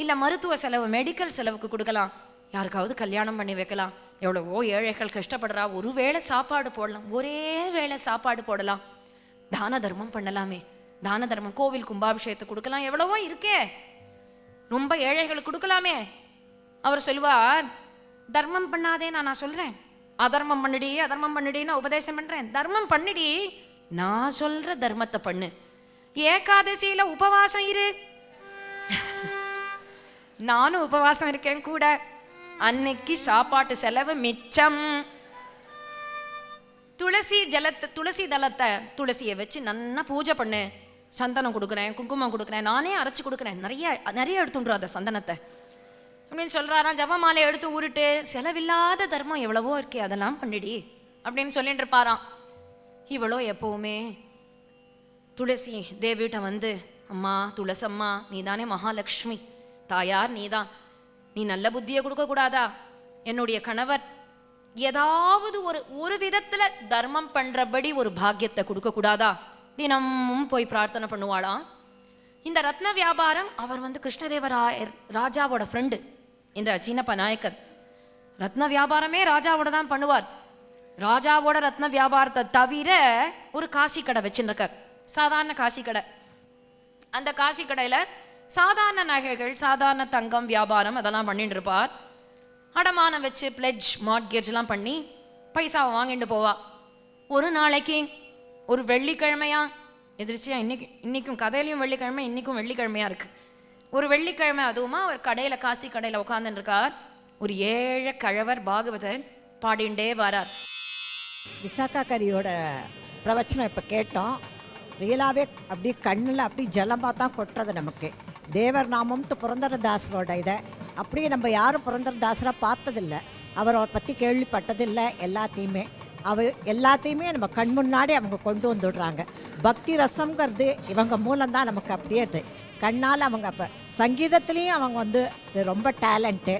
இல்லை மருத்துவ செலவு மெடிக்கல் செலவுக்கு கொடுக்கலாம், யாருக்காவது கல்யாணம் பண்ணி வைக்கலாம், எவ்வளவோ ஏழைகள் கஷ்டப்படுறா, ஒரே வேளை சாப்பாடு போடலாம், தான தர்மம் பண்ணலாமே, தான தர்மம் கோவில் கும்பாபிஷேகத்தை கொடுக்கலாம், எவ்வளவோ இருக்கே, ரொம்ப ஏழைகளுக்கு கொடுக்கலாமே. அவர் சொல்லுவார், தர்மம் பண்ணாதே நான் சொல்றேன், அதர்மம் பண்ணிடின்னு உபதேசம் பண்றேன். தர்மம் பண்ணிடி, நான் சொல்ற தர்மத்தை பண்ணு. ஏகாதசியில உபவாசம் இரு, நானும் உபவாசம் இருக்கேன் கூட, அன்னைக்கு சாப்பாட்டு செலவு மிச்சம். துளசியை வச்சு நல்லா பூஜை பண்ணு, சந்தனம் கொடுக்குறேன், குங்குமம் கொடுக்குறேன், நானே அரைச்சி கொடுக்குறேன், நிறைய எடுத்துன்றோம் அந்த சந்தனத்தை அப்படின்னு சொல்றாராம். ஜபமாலை எடுத்து உருட்டு, செலவில்லாத தர்மம் எவ்வளவோ இருக்கே, அதெல்லாம் பண்ணிடி அப்படின்னு சொல்லிட்டு இருப்பாராம். இவ்வளோ எப்பவுமே துளசி தேவிட்ட வந்து, அம்மா துளசம்மா, நீ தானே மகாலட்சுமி தாயார், நீ நல்ல புத்தியை கொடுக்க கூடாதா? என்னுடைய கணவர் ஏதாவது ஒரு விதத்துல தர்மம் பண்றபடி ஒரு பாக்கியத்தை கொடுக்க கூடாதா? தினமும் போய் பிரார்த்தனை பண்ணுவாளாம். இந்த ரத்ன வியாபாரம், அவர் கிருஷ்ணதேவராயர் ராஜாவோட ஃப்ரெண்டு. இந்த சின்னப்ப நாயக்கர் ரத்ன வியாபாரமே ராஜாவோட தான் பண்ணுவார். ராஜாவோட ரத்ன வியாபாரத்தை தவிர ஒரு காசி கடை வச்சுருக்கார், சாதாரண காசி கடை. அந்த காசி கடையில் சாதாரண நகைகள், சாதாரண தங்கம் வியாபாரம் அதெல்லாம் பண்ணிட்டு இருப்பார். அடமானம் வச்சு பிளெட்ஜ் மார்ட்கேஜ்லாம் பண்ணி பைசாவை வாங்கிட்டு போவா. ஒரு நாளைக்கு ஒரு வெள்ளிக்கிழமையா, எதிர்ச்சியா இன்னைக்கும் கதையிலையும் வெள்ளிக்கிழமை, இன்னைக்கும் வெள்ளிக்கிழமையா இருக்கு. ஒரு வெள்ளிக்கிழமை அதுவுமா அவர் கடையில், காசி கடையில் உட்காந்துட்டு இருக்கார். ஒரு ஏழை கழவர் பாகவதர் பாடிண்டே வரார். விசாகா கரியோட பிரவச்சனம் இப்போ கேட்டோம். ரியலாகவே அப்படி கண்ணில் அப்படி ஜலமாக தான் கொட்டுறது நமக்கு. தேவர் நாமம்ட்டு புரந்தரதாசரோட இதை அப்படியே நம்ம யாரும் புரந்தரதாசராக பார்த்ததில்லை, அவரை பற்றி கேள்விப்பட்டதில்லை. எல்லாத்தையுமே நம்ம கண் முன்னாடி அவங்க கொண்டு வந்துடுறாங்க. பக்தி ரசங்கிறது இவங்க மூலம்தான் நமக்கு அப்படியே கண்ணால். அவங்க அப்போ சங்கீதத்துலேயும் அவங்க ரொம்ப டேலண்ட்டு.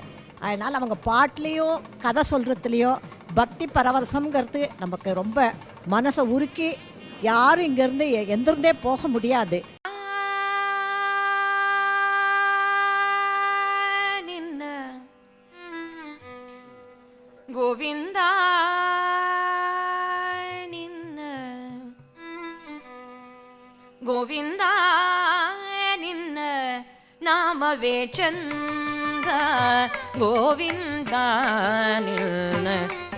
அதனால் அவங்க பாட்டுலேயும் கதை சொல்கிறதுலையும் பக்தி பரவசம்ங்கிறது நமக்கு ரொம்ப மனசை உருக்கி யாரும் இங்கேருந்து எந்திருந்தே போக முடியாது. கோவிந்தா ಗೋವಿಂದ ನಿನ್ನ ನಾಮವೇ ಚಂದ, ಗೋವಿಂದ ನಿನ್ನ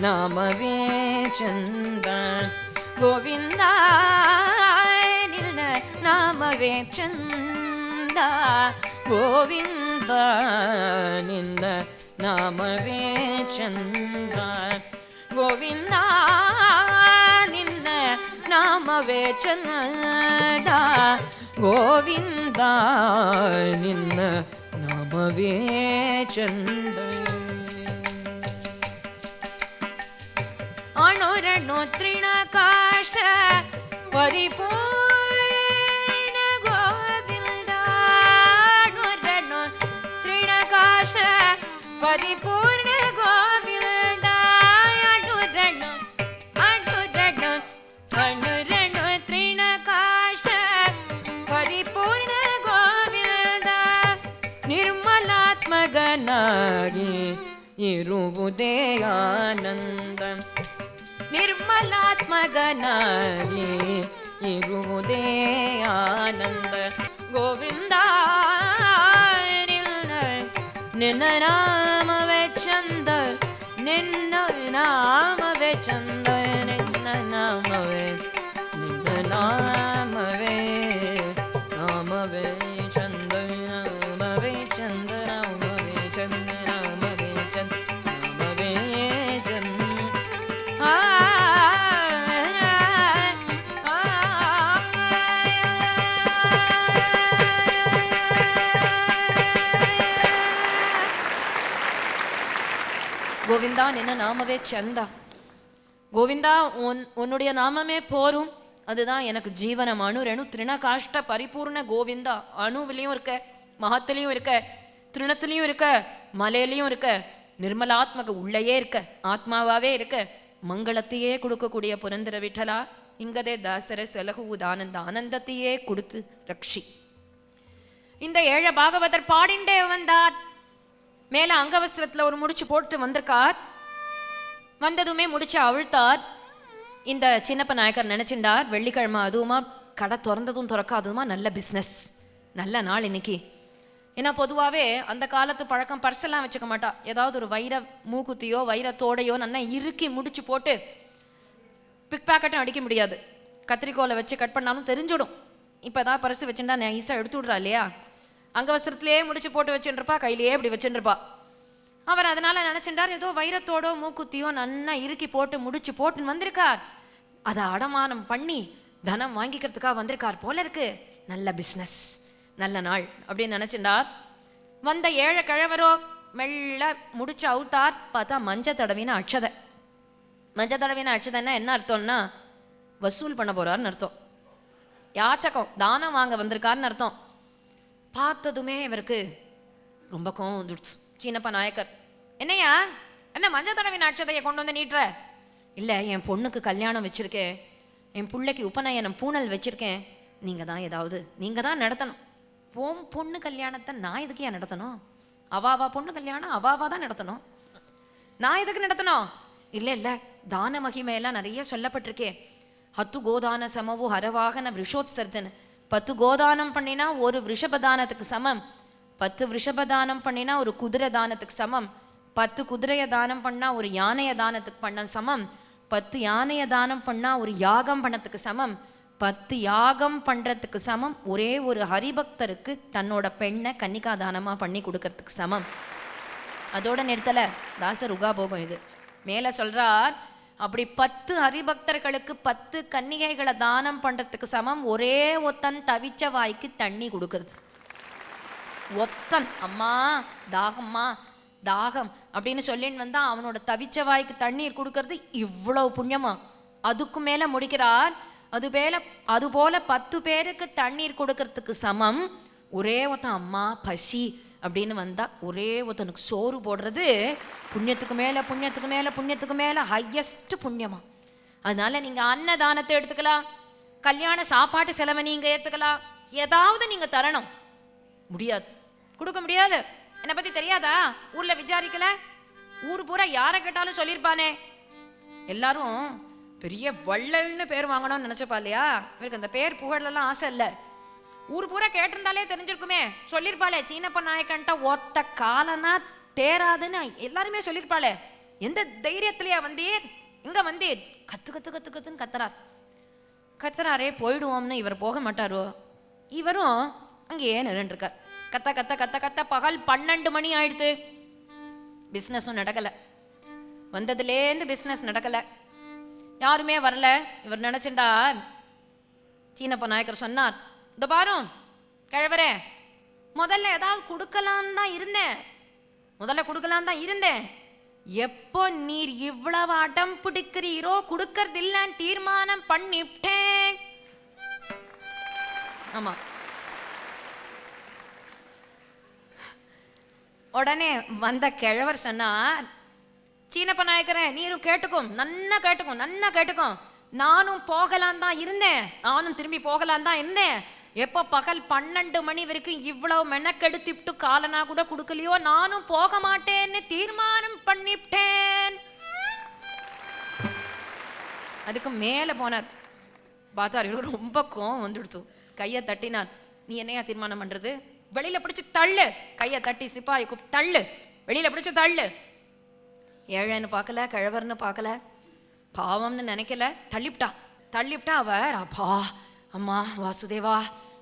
ನಾಮವೇ ಚಂದ, ಗೋವಿಂದ ನಿನ್ನ ನಾಮವೇ ಚಂದ, ಗೋವಿಂದ ನಿನ್ನ ನಾಮವೇ ಚಂದ, ಗೋವಿಂದ ನಿನ್ನ ನಾಮವೇ ಚಂದ, ಗೋವಿಂದ ನಿನ್ನ ನಾಮವೇ ಚಂದ. ಅಣುರಣು ತೃಣಕಾಷ್ಟ ಪರಿಪೂರ್ಣ ಗೋವಿಂದ, ಅಣುರಣು ತೃಣಕಾಷ್ಟ ಪರಿಪೂರ್ಣ ಗೋವಿಂದ, ಅಣುರಣು ಅಣುರಣು ಅಣುರಣು ತೃಣಕಾಷ್ಟ ಪರಿಪೂರ್ಣ ಗೋವಿಂದ, ನಿರ್ಮಲಾತ್ಮಗನಾಗಿ ಇರುವುದೇ ಆನಂದ, ನಿರ್ಮಲಾತ್ಮಗನಾಗಿ ಇರುವುದೇ ಆನಂದ, ಗೋವಿಂದ ನಿನ್ನ ನಾಮವೇ ಚಂದ, ನಿನ್ನ ನಾಮವೇ ಚಂದ, ನಿನ್ನ ನಾಮವೇ, ನಿನ್ನ ನಾಮವೇ, ನಾಮವೇ ಚಂದ, ನಾಮವೇ ಚಂದ, ನಾಮವೇ ಚಂದ, ನಾಮವೇ ಚಂದ, ನಾಮವೇ ಚಂದ. கோவிந்தா நின்ன நாமவே சந்தா, கோவிந்தா உன்னுடைய நாமமே போரும், அதுதான் எனக்கு ஜீவனம். அணுரெணு திருணகாஷ்ட பரிபூர்ண கோவிந்தா, அணுவிலையும் இருக்க, மகத்திலையும் இருக்க, திருணத்திலையும் இருக்க, மலையிலையும் இருக்க, நிர்மலாத்மக உள்ளேயே இருக்க, ஆத்மாவாவே இருக்க, மங்களத்தையே கொடுக்கக்கூடிய புரந்தர விட்டலா, இங்கதே தாசர செலகுவது ஆனந்த, ஆனந்தத்தையே கொடுத்து ரக்ஷி. இந்த ஏழை பாகவதர் பாடிண்டே வந்தார். மேல அங்கவஸ்திரத்துல ஒரு முடிச்சு போட்டு வந்திருக்கார். வந்ததுமே முடிச்சு அவிழ்த்தார். இந்த சின்னப்ப நாயக்கர் நினைச்சிருந்தார், வெள்ளிக்கிழமை அதுவுமா கடை திறந்ததும் திறக்காததுமா நல்ல பிஸ்னஸ், நல்ல நாள் இன்னைக்கு. ஏன்னா பொதுவாகவே அந்த காலத்து பழக்கம் பர்செல்லாம் வச்சுக்க மாட்டா, ஏதாவது ஒரு வைர மூக்குத்தியோ வைரத்தோடையோ நல்லா இறுக்கி முடிச்சு போட்டு பிக் பேக்கெட்டும் அடிக்க முடியாது, கத்திரிக்கோலை வச்சு கட் பண்ணாலும் தெரிஞ்சிடும். இப்போ ஏதாவது பரிசு வச்சுட்டா நைஸாக எடுத்து விட்றா இல்லையா, அங்கவஸ்திரத்திலே முடிச்சு போட்டு வச்சுருப்பா, கையிலேயே இப்படி வச்சுருப்பா. அவர் அதனால நினச்சிட்டார், ஏதோ வைரத்தோடோ மூக்குத்தியோ நன்னா இறுக்கி போட்டு முடிச்சு போட்டுன்னு வந்திருக்கார், அதை அடமானம் பண்ணி தனம் வாங்கிக்கிறதுக்காக வந்திருக்கார் போல இருக்கு, நல்ல பிஸ்னஸ், நல்ல நாள் அப்படின்னு நினச்சிட்டார். வந்த ஏழை கிழவரோ மெல்ல முடிச்சு அவுத்தார். பார்த்தா மஞ்ச தடவின அட்சதை. மஞ்ச தடவின அட்சதைன்னா என்ன அர்த்தம்னா வசூல் பண்ண போறாருன்னு அர்த்தம், யாச்சகம் தானம் வாங்க வந்திருக்காருன்னு அர்த்தம். பார்த்ததுமே இவருக்கு ரொம்ப கோவம் வந்துடுச்சு. சின்னப்ப நாயக்கர், என்னையா என்ன மஞ்சள் தடவின அட்சதையை கொண்டு வந்து நீட்டுற? இல்லை, என் பொண்ணுக்கு கல்யாணம் வச்சுருக்கேன், என் பிள்ளைக்கு உபநயனம் பூணல் வச்சுருக்கேன், நீங்கள் தான் நடத்தணும். பொண்ணு கல்யாணத்தை நான் எதுக்கு ஏன் நடத்தணும்? அவாவா பொண்ணு கல்யாணம் அவாவா தான் நடத்தணும், நான் எதுக்கு நடத்தணும்? இல்லை, தான மகிமையெல்லாம் நிறைய சொல்லப்பட்டிருக்கே. 10 கோதான சமவு ஹரவாகன விஷோத்சர்ஜன். 10 கோதானம் பண்ணினா ஒரு விஷபதானத்துக்கு சமம். 10 விஷபதானம் பண்ணினா ஒரு குதிரை தானத்துக்கு சமம். 10 குதிரையை தானம் பண்ணா ஒரு யானைய தானத்துக்கு பண்ண சமம். 10 யானைய தானம் பண்ணா ஒரு யாகம் பண்ணத்துக்கு சமம். 10 யாகம் பண்றதுக்கு சமம் ஒரே ஒரு ஹரிபக்தருக்கு தன்னோட பெண்ணை கன்னிகா தானமா பண்ணி கொடுக்கறதுக்கு சமம். அதோட நிறுத்தல தாசர் உகாபோகம் இது. மேல சொல்றார், அப்படி 10 ஹரிபக்தர்களுக்கு 10 கன்னிகைகளை தானம் பண்றதுக்கு சமம் ஒரே ஒத்தன் தவிச்ச வாய்க்கு தண்ணி கொடுக்கறது. ஒத்தன் அம்மா தாகம்மா தாகம் அப்படின்னு சொல்லின்னு வந்தா அவனோட தவிச்ச வாய்க்கு தண்ணீர் கொடுக்கறது இவ்வளவு புண்ணியமா? அதுக்கு மேல முடிக்கிறார், அதுபோல 10 பேருக்கு தண்ணீர் கொடுக்கறதுக்கு சமம் ஒரே ஒருத்தன் அம்மா பசி அப்படின்னு வந்தா ஒரே ஒருத்தனுக்கு சோறு போடுறது புண்ணியத்துக்கு மேல புண்ணியத்துக்கு மேல புண்ணியத்துக்கு மேல ஹையஸ்ட் புண்ணியமா. அதனால நீங்க அன்னதானத்தை எடுத்துக்கலாம், கல்யாண சாப்பாட்டு செலவை நீங்க ஏத்துக்கலாம், ஏதாவது நீங்க தரணும். முடியாது, கொடுக்க முடியாது. என்னை பத்தி தெரியாதா? ஊர்ல விசாரிக்கல? ஊர் பூரா யாரை கேட்டாலும் சொல்லியிருப்பானே. எல்லாரும் பெரிய வள்ளல்னு பேர் வாங்கணும்னு நினைச்சப்பா இல்லையா? இவருக்கு அந்த பேர் புகழெல்லாம் ஆசை இல்லை. ஊர் பூரா கேட்டிருந்தாலே தெரிஞ்சிருக்குமே, சொல்லியிருப்பாளே சீனப்ப நாயக்கன்ட்ட ஒத்த காலனா தேராதுன்னு எல்லாருமே சொல்லியிருப்பாளே. எந்த தைரியத்திலையா வந்தீர்? எங்க வந்தீர்? கத்துன்னு கத்துறாரே போயிடுவோம்னு இவர் போக மாட்டாரோ? இவரும் அங்கேயே நின்றுருக்கார். கத்த பகல் 12 மணி ஆயிடுத்து. பிஸ்னஸும் நடக்கலை, வந்ததுலேருந்து பிஸ்னஸ் நடக்கலை, யாருமே வரல. இவர் நினைச்சிட்டார். சீனப்ப நாயக்கர் சொன்னார், இந்த பாரும் கிழவரே, முதல்ல ஏதாவது கொடுக்கலாம் தான் இருந்தேன், எப்போ நீர் இவ்வளவு அடம் பிடிக்கிறீரோ கொடுக்கறது இல்லன்னு தீர்மானம் பண்ணிவிட்டேன். ஆமா, உடனே வந்த கிழவர் சொன்னார், சீனப்ப நாயக்கரே நீரும் கேட்டுக்கும், நன்னா கேட்டுக்கும், நானும் போகலாம் தான் இருந்தேன், நானும் திரும்பி போகலாம் தான் இருந்தேன். எப்போ பகல் 12 மணி வரைக்கும் இவ்வளவு மெனக்கெடுத்துட்டு காலனா கூட கொடுக்கலையோ நானும் போக மாட்டேன்னு தீர்மானம் பண்ணிவிட்டேன். அதுக்கு மேல போனார். பார்த்தார், இவருக்கு ரொம்ப கோவம் வந்துடுத்து. கையை தட்டினார், நீ என்னையா தீர்மானம் பண்றது? வெளியில பிடிச்சு தள்ளு. கையை தட்டி சிப்பாயை கூப்பிட்டு தள்ளு, வெளியில பிடிச்சு தள்ளு. ஏழைன்னு பார்க்கல, கிழவர்னு பார்க்கல, பாவம்னு நினைக்கல, தள்ளிவிட்டா அவர் அப்பா அம்மா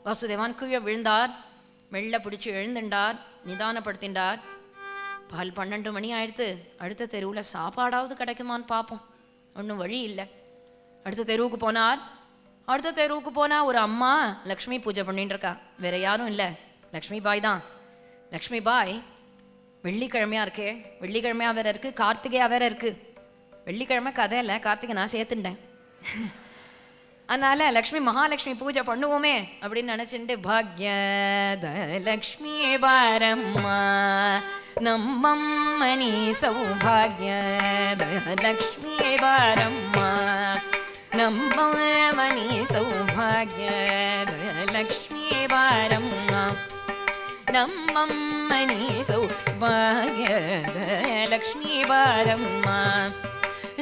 வாசுதேவான்னு கீழே விழுந்தார். மெல்ல பிடிச்சி எழுந்துண்டார், நிதானப்படுத்தின்றார். பகல் 12 மணி ஆயிடுத்து. அடுத்த தெருவில் சாப்பாடாவது கிடைக்குமான்னு பார்ப்போம், ஒன்றும் வழி இல்லை. அடுத்த தெருவுக்கு போனால் ஒரு அம்மா லக்ஷ்மி பூஜை பண்ணிட்டு இருக்கா. வேற யாரும் இல்லை, லக்ஷ்மி பாய் தான். லக்ஷ்மி பாய் வெள்ளிக்கிழமையா இருக்கே, வெள்ளிக்கிழமையா வேற இருக்கு, கார்த்திகையா வேற இருக்கு. வெள்ளிக்கிழமை கதை இல்லை, கார்த்திகை நான் சேர்த்துட்டேன். அதனால லக்ஷ்மி மகாலட்சுமி பூஜை பண்ணுவோமே அப்படின்னு நினைச்சுட்டு, பாக்யத லக்ஷ்மி பாரம்மா நம்மம்மணி சௌபாக்யத லக்ஷ்மி பாரம்மா நம்மமணி சௌபாக்யத லக்ஷ்மி பாரம்மா நம்மம்மணி சௌபாக்யத லக்ஷ்மி பாரம்மா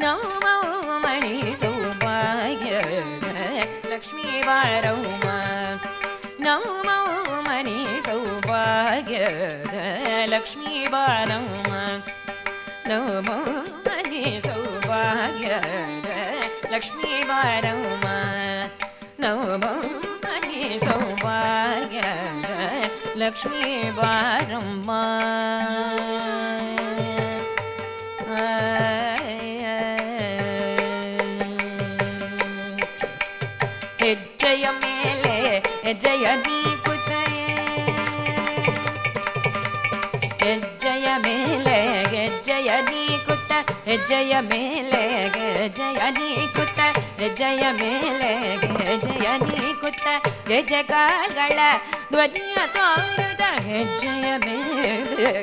நம்மமணி சௌபாக்யத லக்ஷ்மி பாரம்மா நம்மமணி சௌபாக்யத லக்ஷ்மி பாரம்மா நம்மமணி சௌபாக்யத லக்ஷ்மி பாரம்மா நம்மமணி சௌபாக்யத லக்ஷ்மி பாரம்மா. ಹೆಜ್ಜೆಯ ಮೇಲೆ ಹೆಜ್ಜೆಯ ನೀ ಕುತೆ, ಹೆಜ್ಜೆಯ ಮೇಲೆ ಹೆಜ್ಜೆಯ ನೀ ಕುತ, ಹೆಜ್ಜೆಯ ಮೇಲೆ ಹೆಜ್ಜೆಯ ನೀ ಕುತ, ಹೆಜ್ಜೆಯ ಮೇಲೆ ಹೆಜ್ಜೆಯ ನೀ ಕುತ, ಗೆಜ್ಜೆಗಳ ಧ್ವನಿಯ ತೋರದ ಹೆಜ್ಜೆಯ ಮೇಲೆ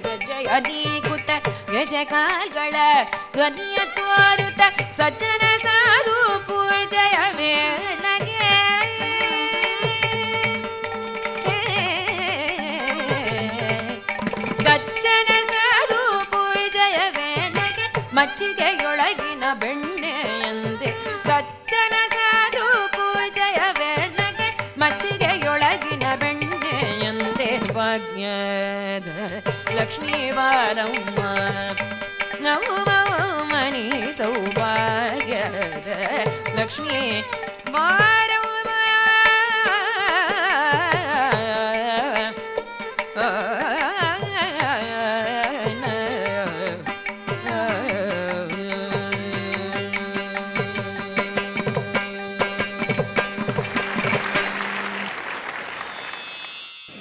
ಹೆಜ್ಜೆಯ ನೀ ಕುತ, ಗೆಜೆ ಕಾಲ್ಗಳ ಧ್ವನಿಯ ತೋರುತ್ತ ಸಜ್ಜನ ಸಾಧು ಪೂಜೆಯ ವೇಳೆಗೆ ಸಜ್ಜನ ಸಾಧು ಪೂಜೆಯ ವೇಳೆಗೆ ಮಚ್ಚಿಗೆಯೊಳಗಿನ ಬೆಣ್ಣೆಯಂತೆ ಸಜ್ಜನ ಸಾಧು ಪೂಜೆಯ ವೇಳೆಗೆ ಮಚ್ಚಿಗೆಯೊಳಗಿನ ಬೆಣ್ಣೆಯಂತೆ ಭಾಗ್ಯದ ಲಕ್ಷ್ಮೀ ಬಾರಮ್ಮ ನವಮಣಿ ಸೌಭಾಗ್ಯದ ಲಕ್ಷ್ಮೀ ಬಾರಮ್ಮ.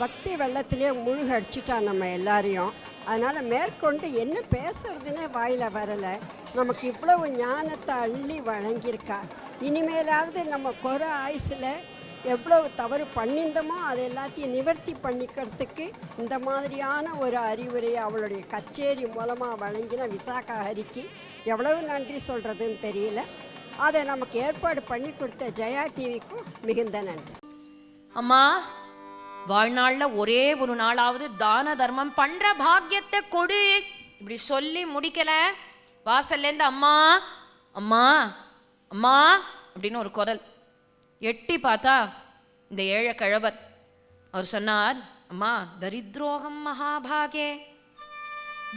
பக்தி வெள்ளத்திலே மூழ்கடிச்சிட்டா நம்ம எல்லாரையும். அதனால் மேற்கொண்டு என்ன பேசுறதுன்னே வாயில் வரலை. நமக்கு இவ்வளவு ஞானத்தை அள்ளி வழங்கியிருக்கா. இனிமேலாவது நம்ம குறை ஆயுசில் எவ்வளவு தவறு பண்ணியிருந்தோமோ அதை எல்லாத்தையும் நிவர்த்தி பண்ணிக்கிறதுக்கு இந்த மாதிரியான ஒரு அறிவுரையை அவளுடைய கச்சேரி மூலமாக வழங்கின விசாகா ஹரிக்கு எவ்வளவு நன்றி சொல்கிறதுன்னு தெரியல. அதை நமக்கு ஏற்பாடு பண்ணி கொடுத்த ஜெயா டிவிக்கும் மிகுந்த நன்றி. அம்மா, வாழ்நாள்ல ஒரே ஒரு நாளாவது தான தர்மம் பண்ற பாக்கியத்தை கொடு. இப்படி சொல்லி முடிக்கல, வாசல்ல இருந்து அம்மா அம்மா அம்மா அப்படின்னு ஒரு குரல். எட்டி பார்த்தா இந்த ஏழை கிழவர். அவர் சொன்னார், அம்மா தரித்ரோகம் மகாபாகே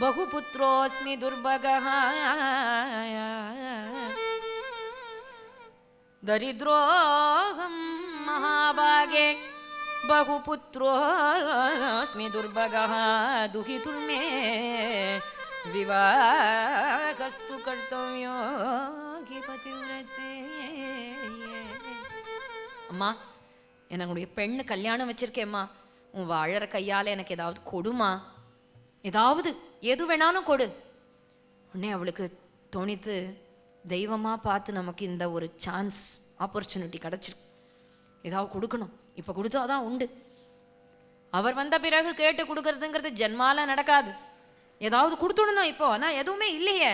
பகுபுத்ரோஸ்மி துர்பகா தரித்ரோகம் மகாபாகே बहुपुत्रोऽस्मि दुर्भगः दुहितुर्मे विवाहस्तु कर्तव्यो हि पतिव्रते. அம்மா, என்னுடைய பெண்ணு கல்யாணம் வச்சிருக்கேம்மா, உன் வாழற கையால் எனக்கு ஏதாவது கொடுமா, ஏதாவது எது வேணாலும் கொடு. உடனே அவளுக்கு தோணித்து, தெய்வமாக பார்த்து நமக்கு இந்த ஒரு சான்ஸ் ஆப்பர்ச்சுனிட்டி கிடச்சிருக்கு, ஏதாவது கொடுக்கணும், இப்போ கொடுத்தாதான் உண்டு. அவர் வந்த பிறகு கேட்டு கொடுக்கறதுங்கிறது ஜென்மால நடக்காது. ஏதாவது கொடுத்துடணும் இப்போ. ஆனால் எதுவுமே இல்லையே.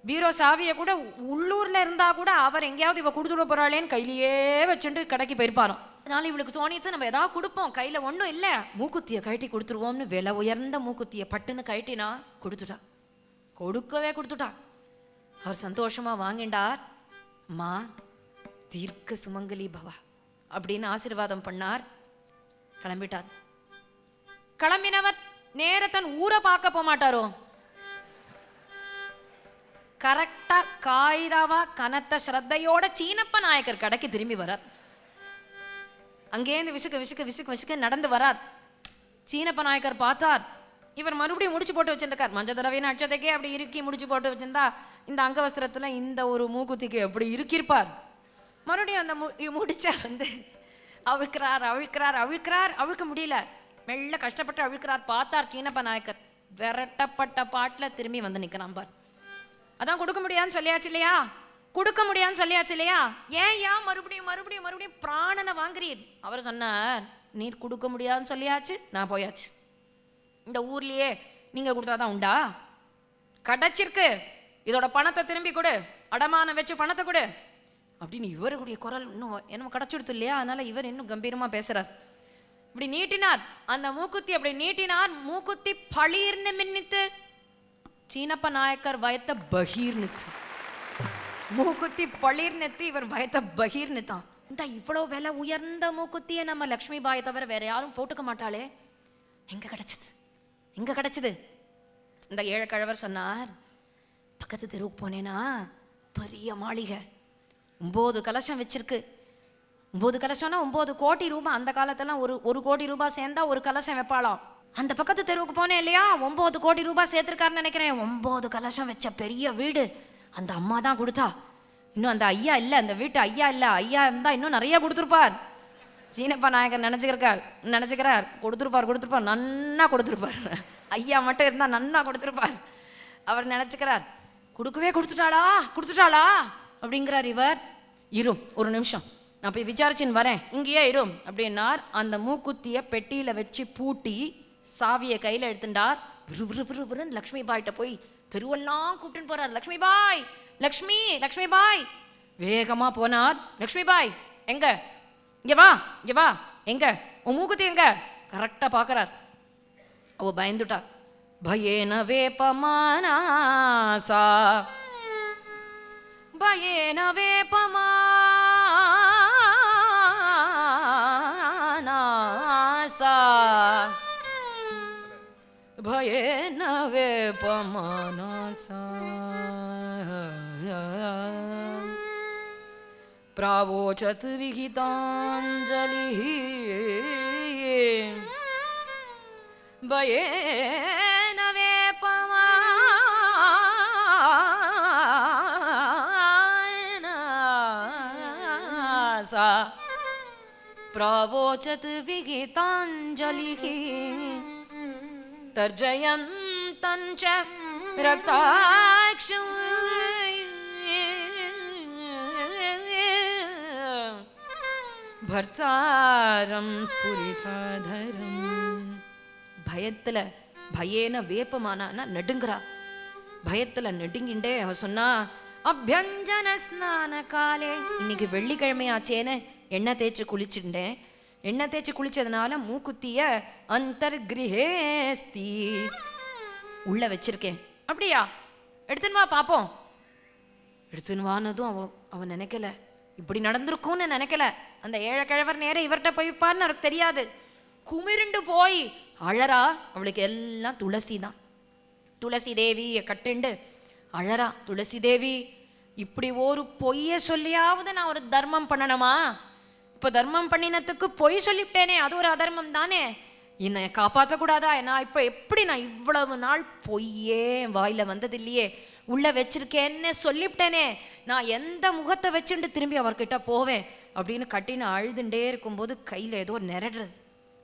பீரோ சாவியை கூட உள்ளூரில் இருந்தால் கூட அவர் எங்கேயாவது இவ கொடுத்துட போகிறாளேன்னு கையிலேயே வச்சுட்டு கடைக்கு போயிருப்பாராம். அதனால இவளுக்கு தோணித்து, நம்ம ஏதாவது கொடுப்போம், கையில் ஒன்றும் இல்லை, மூக்குத்தியை கழட்டி கொடுத்துருவோம்னு விலை உயர்ந்த மூக்குத்தியை பட்டுன்னு கழட்டினா கொடுத்துட்டா. கொடுத்துட்டா. அவர் சந்தோஷமாக வாங்கிண்டார். அம்மா தீர்க்க சுமங்கலி பவா அப்படின்னு ஆசீர்வாதம் பண்ணார். கிளம்பிட்டார். கிளம்பினவர் நேர தன் ஊரை பார்க்க போக மாட்டாரோ, கரெக்டா காய்தாவா கனத்த ஸ்ரத்தையோட சீனப்ப நாயக்கர் கடைக்கு திரும்பி வரார். அங்கேருந்து விசுக்கு விசுக்கு விசுக்கு விசுக்கு நடந்து வரார். சீனப்ப நாயக்கர் பார்த்தார், இவர் மறுபடியும் முடிச்சு போட்டு வச்சிருக்கார். மஞ்சள் தடவை நட்சத்திரக்கே அப்படி இறுக்கி முடிச்சு போட்டு வச்சிருந்தா இந்த அங்கவஸ்திரத்துல இந்த ஒரு மூக்குத்திக்கு எப்படி இருக்கிருப்பார். மறுபடியும் அந்த முடிச்ச அவிழ்க்க முடியல, மெல்ல கஷ்டப்பட்டு அவிழ்க்கிறார். பார்த்தார் சீனப்ப நாயக்கர் விரட்டப்பட்ட பாட்டில் திரும்பி வந்து நிற்கிறான் பார். அதான் கொடுக்க முடியாதுன்னு சொல்லியாச்சு இல்லையா, கொடுக்க முடியாதுன்னு சொல்லியாச்சு இல்லையா, ஏன் மறுபடியும் மறுபடியும் மறுபடியும் பிராணனை வாங்குறீர்? அவர் சொன்னார், நீர் கொடுக்க முடியாதுன்னு சொல்லியாச்சு, நான் போயாச்சு. இந்த ஊர்லயே நீங்க கொடுத்தாதான் உண்டா, கிடைச்சிருக்கு, இதோட பணத்தை திரும்பி கொடு, அடமானம் வச்சு பணத்தை கொடு அப்படின்னு இவருடைய குரல் இன்னும் என்ன கிடச்சிடுத்து இல்லையா. அதனால இவர் இன்னும் கம்பீரமாக பேசுகிறார். இப்படி நீட்டினார் அந்த மூக்குத்தி, அப்படி நீட்டினார். மூக்குத்தி பளீர்னு மின்னித்து. சீனப்ப நாயக்கர் வயத்த பகீர்னுச்சு. மூக்குத்தி பளீர்னு இவர் வயத்த பகீர்னுத்தான். இந்த இவ்வளோ விலை உயர்ந்த மூக்குத்தியை நம்ம லக்ஷ்மி பாயை தவிர வேற யாரும் போட்டுக்க மாட்டாளே, எங்க கிடைச்சது? இந்த ஏழை கழவர் சொன்னார், பக்கத்து தெருவுக்கு போனேன்னா பெரிய மாளிகை, 9 கலசம் வச்சிருக்கு. 9 கலசம்னா 9 கோடி ரூபாய். அந்த காலத்தெல்லாம் ஒரு கோடி ரூபாய் சேர்ந்தா ஒரு கலசம் வைப்பாளாம். அந்த பக்கத்து தெருவுக்கு போனேன் இல்லையா, 9 கோடி ரூபாய் சேர்த்துருக்காருன்னு நினைக்கிறேன். 9 கலசம் வச்ச பெரிய வீடு அந்த அம்மா தான் கொடுத்தா. இன்னும் அந்த ஐயா இல்லை, அந்த வீட்டு ஐயா இல்லை. ஐயா இருந்தால் இன்னும் நிறைய கொடுத்துருப்பார். சீனப்பா நாயக்கர் நினச்சிக்கிறார் கொடுத்துருப்பார், நன்னா கொடுத்துருப்பார். ஐயா மட்டும் இருந்தால் நன்னா கொடுத்துருப்பார். அவர் நினச்சிக்கிறார், கொடுத்துட்டாளா அப்படிங்கிறார். இவர், இரும் ஒரு நிமிஷம், நான் போய் விசாரிச்சுன்னு வரேன், இங்கேயே இரும் அப்படின்னார். அந்த மூக்குத்தியை பெட்டியில் வச்சு பூட்டி சாவியை கையில் எடுத்துட்டார். விறுவிறுன்னு லக்ஷ்மி பாய்கிட்ட போய் தெருவெல்லாம் கூப்பிட்டுன்னு போறார். லக்ஷ்மி பாய், லக்ஷ்மி பாய். வேகமா போனார். லக்ஷ்மி பாய் எங்க? இங்க வா. எங்க உன் மூக்குத்தி எங்க? கரெக்டா பாக்குறார். அவ பயந்துட்டா. பயேன வேபமானாசா, பயேன வேபமானாசா, பயேன வேபமானாசா, प्रावोचत् विहिताञ्जलिः भयेन वेपमानासा, प्रावोचत् विहिताञ्जलिः तर्जयन्तं च रक्ताक्षं பர்த்தாரம் ஸ்புரிதாதரம். பயத்துல பயேன வேப்பமானா நடுங்குறா. பயத்துல நடுங்கிண்டே அவ சொன்னா, அபியஞ்சன ஸ்நான காலே, இன்னைக்கு வெள்ளிக்கிழமை ஆச்சேன்னு எண்ணெய் தேய்ச்சி குளிச்சுட்டேன். எண்ணெய் தேய்ச்சி குளிச்சதுனால மூக்குத்திய அந்தர்கிரேஸ்தி, உள்ள வச்சிருக்கேன். அப்படியா? எடுத்துன்னு வா பாப்போம். எடுத்துன்னு வானதும் அவன் நினைக்கல இப்படி நடந்திருக்கும்னு நினைக்கல. அந்த ஏழை கிழவர் நேரம் இவர்கிட்ட போய்ப்பார்னு அவருக்கு தெரியாது. குமிருண்டு போய் அழறா. அவளுக்கு எல்லாம் துளசி தான். துளசி தேவியை கட்டுண்டு அழறா. துளசி தேவி, இப்படி ஒரு பொய்யை சொல்லியாவது நான் ஒரு தர்மம் பண்ணணுமா? இப்போ தர்மம் பண்ணினத்துக்கு பொய் சொல்லிவிட்டேனே, அது ஒரு அதர்மம் தானே. என்னை காப்பாற்றக்கூடாதா? நான் இப்போ எப்படி, நான் இவ்வளவு நாள் பொய்யே வாயில வந்தது இல்லையே, உள்ள வச்சிருக்கேன்னு சொல்லிவிட்டேனே, நான் எந்த முகத்தை வச்சுட்டு திரும்பி அவர்கிட்ட போவேன் அப்படின்னு கட்டின்னு அழுதுண்டே இருக்கும்போது கையில் ஏதோ நிரடுறது.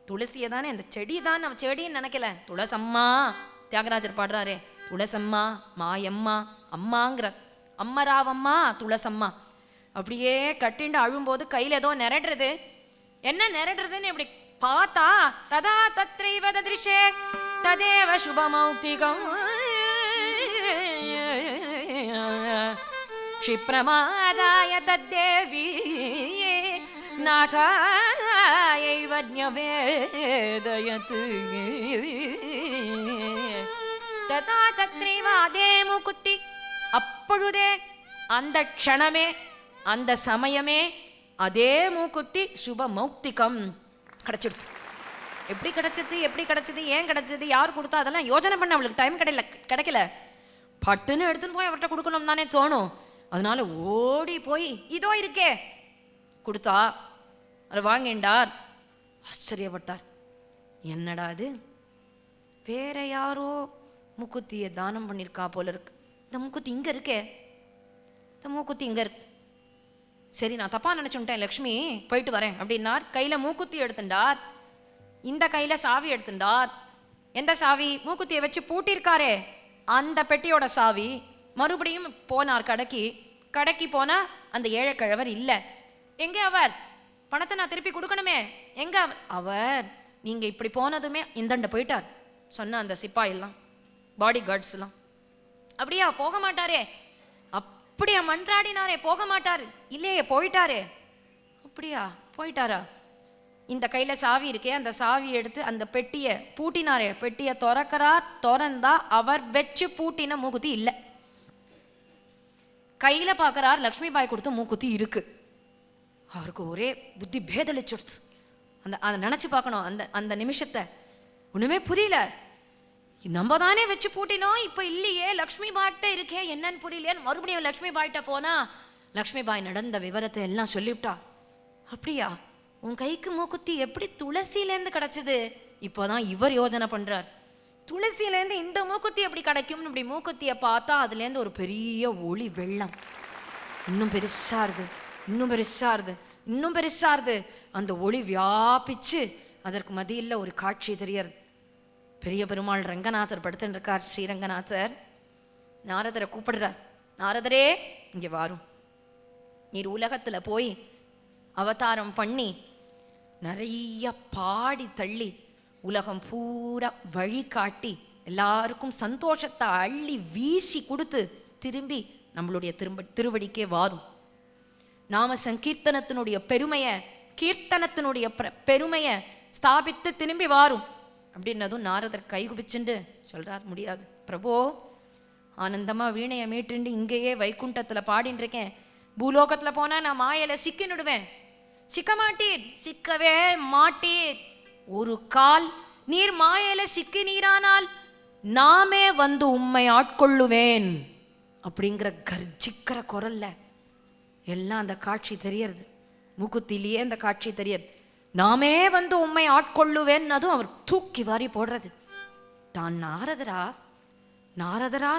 துளசியை தானே, அந்த செடி தான். நம்ம செடின்னு நினைக்கல. துளசம்மா, தியாகராஜர் பாடுறாரே, துளசம்மா மாயம்மா அம்மாங்கிறார். அம்மராவம்மா துளசம்மா. அப்படியே கட்டிண்டு அழும்போது கையில் ஏதோ நிரடுறது. என்ன நிரடுறதுன்னு இப்படி பார்த்தா, ததா தத்ரைவ தத்ரிஷே ததேவ சுபமௌக்திகம் क्षिप्रमादाय तद्देवी नाथायैव न्यवेदयत् तथा तत्रैव அதே மூக்குத்தி. அப்பொழுதே, அந்த க்ஷணமே, அந்த சமயமே அதே மூக்குத்தி சுப மௌக்திகம் கிடைச்சிடுச்சு. எப்படி கிடைச்சது, ஏன் கிடைச்சது, யார் கொடுத்தா, அதெல்லாம் யோசனை பண்ண அவளுக்கு டைம் கிடைக்கல. பட்டுன்னு எடுத்துன்னு போய் அவர்கிட்ட கொடுக்கணும் தானே தோணும். அதனால ஓடி போய் இதோ இருக்கே கொடுத்தா. அதை வாங்கிண்டார். ஆச்சரியப்பட்டார். என்னடா அது, வேற யாரோ மூக்குத்தியை தானம் பண்ணியிருக்கா போல இருக்கு. இந்த மூக்குத்தி இங்கே இருக்கே, இந்த மூக்குத்தி இங்கே இருக்கு. சரி, நான் தப்பாக நினச்சுட்டேன் லக்ஷ்மி, போயிட்டு வரேன் அப்படின்னார். கையில் மூக்குத்தி எடுத்துட்டார். இந்த கையில் சாவி எடுத்துட்டார். எந்த சாவி? மூக்குத்தியை வச்சு பூட்டியிருக்காரே அந்த பெட்டியோட சாவி. மறுபடியும் போனார் கடைக்கு போனால் அந்த ஏழைக்கிழவர் இல்லை. எங்கே அவர்? பணத்தை நான் திருப்பி கொடுக்கணுமே, எங்கே அவர்? நீங்கள் இப்படி போனதுமே இந்தண்ட போயிட்டார் சொன்ன அந்த சிப்பாயெல்லாம், பாடி கார்ட்ஸ்லாம். அப்படியா? போக மாட்டாரே. அப்படியா? மன்றாடினாரே, போக மாட்டார். இல்லையே, போயிட்டாரே. அப்படியா? போயிட்டாரா? இந்த கையில் சாவி இருக்கே, அந்த சாவி எடுத்து அந்த பெட்டியை பூட்டினாரே, பெட்டியை திறந்தா அவர் வச்சு பூட்டின மூக்குத்தி இல்லை. கையில் பார்க்குறார், லக்ஷ்மி பாய் கொடுத்த மூக்குத்தி இருக்கு. அவருக்கு ஒரே புத்தி பேதளிச்சுடுச்சு. அதை நினச்சி பார்க்கணும் அந்த நிமிஷத்தை. ஒன்றுமே புரியல. நம்ம தானே வச்சு பூட்டினோம், இப்போ இல்லையே, லக்ஷ்மி பாய்கிட்ட இருக்கே, என்னன்னு புரியலையேன்னு மறுபடியும் லக்ஷ்மி பாய்கிட்ட போனா லக்ஷ்மி பாய் நடந்த விவரத்தை எல்லாம் சொல்லிவிட்டா. அப்படியா? உன் கைக்கு மூக்குத்தி எப்படி துளசியிலேருந்து கிடச்சிது? இப்போதான் இவர் யோஜனை பண்ணுறார். துளசியிலேருந்து இந்த மூக்குத்தி எப்படி கிடைக்கும்னு இப்படி மூக்குத்தியை பார்த்தா அதுலேருந்து ஒரு பெரிய ஒளி வெள்ளம் இன்னும் பெருசாருது. அந்த ஒளி வியாபிச்சு அதற்கு மத்தியில் ஒரு காட்சி தெரியறது. பெரிய பெருமாள் ரங்கநாதர் படுத்துட்டு இருக்கார். ஸ்ரீரங்கநாதர் நாரதரை கூப்பிடுறார். நாரதரே, இங்கே வாரும். நீர் உலகத்தில் போய் அவதாரம் பண்ணி நிறைய பாடி தள்ளி உலகம் பூரா வழிகாட்டி எல்லாருக்கும் சந்தோஷத்தை அள்ளி வீசி கொடுத்து திரும்பி நம்மளுடைய திருவடிக்கே வாரும். நாம சங்கீர்த்தனத்தினுடைய பெருமையை, கீர்த்தனத்தினுடைய பெருமையை ஸ்தாபித்து திரும்பி வாரும் அப்படின்னதும் நாரதர் கைகுபிச்சுண்டு சொல்றார், முடியாது பிரபோ, ஆனந்தமாக வீணையை மீட்டுண்டு இங்கேயே வைகுண்டத்தில் பாடின்னு இருக்கேன். பூலோகத்தில் போனால் நான் மாயையில சிக்கினுடுவேன். சிக்க மாட்டீர், சிக்கவே மாட்டீர். ஒரு கால் நீர் மாயையில சிக்கி நீரானால் நாமே வந்து உம்மை ஆட்கொள்ளுவேன் அப்படிங்கிற கர்ஜிக்கிற குரல்ல எல்லாம் அந்த காட்சி தெரியறது. மூக்குத்திலேயே அந்த காட்சி தெரியறது. நாமே வந்து உம்மை ஆட்கொள்ளுவேன்னதும் அவர் தூக்கி வாரி போடுறது. தான் நாரதரா, நாரதரா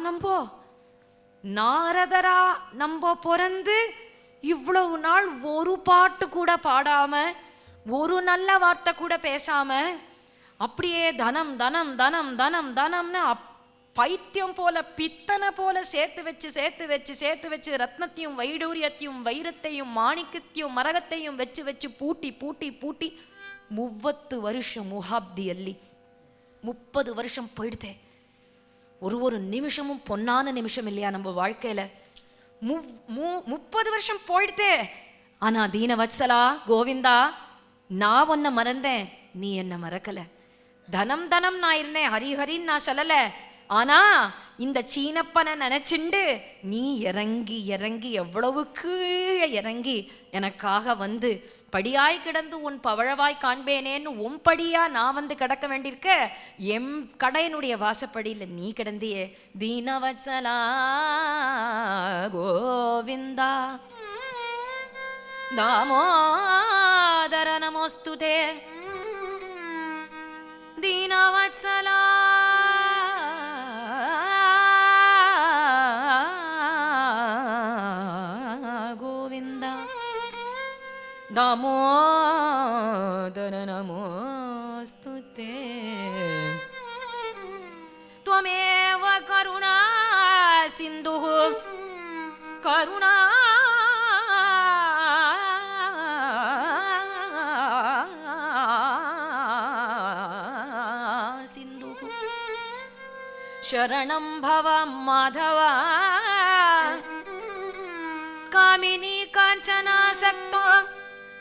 நம்போ பிறந்து இவ்வளவு நாள் ஒரு பாட்டு கூட பாடாம, ஒரு நல்ல வார்த்தை கூட பேசாம, அப்படியே தனம் தனம் தனம் தனம் தனம்னு பைத்தியம் போல பித்தனை போல சேர்த்து வச்சு ரத்னத்தையும் வைடூரியத்தையும் வைரத்தையும் மாணிக்கத்தையும் மரகத்தையும் வச்சு வச்சு பூட்டி பூட்டி பூட்டி 30 வருஷம் முகாப்திಯಲ್ಲಿ 30 வருஷம் போயிடுதே. ஒரு நிமிஷமும் பொன்னான நிமிஷம் இல்லையா நம்ம வாழ்க்கையில? 30 வருஷம் போயிடுதே. ஆனா தீனவத்சலா கோவிந்தா, நான் உன்னை மறந்தேன், நீ என்ன மறக்கல. தனம் தனம் நான் இருந்தேன், ஹரிஹரின்னு நான் சொல்லல. ஆனா இந்த சீனப்பனை நினைச்சுண்டு நீ இறங்கி இறங்கி எவ்வளவு கீழே இறங்கி எனக்காக வந்து படியாய் கிடந்து உன் பவழவாய் காண்பேனேன்னு உன் படியா நான் வந்து கிடக்க வேண்டியிருக்க. எம் கடையனுடைய வாசப்படியில் நீ கிடந்தியே. தீனவத்சலா கோவிந்தா தாமோதர நமோஸ்துதே. தீனவத்சலா கோவிந்தா दामोदर नमोस्तुते. त्वमेव करुणा सिन्धुः करुणा सिन्धुः शरणं भव माधव कामिनी काञ्चनासक्तो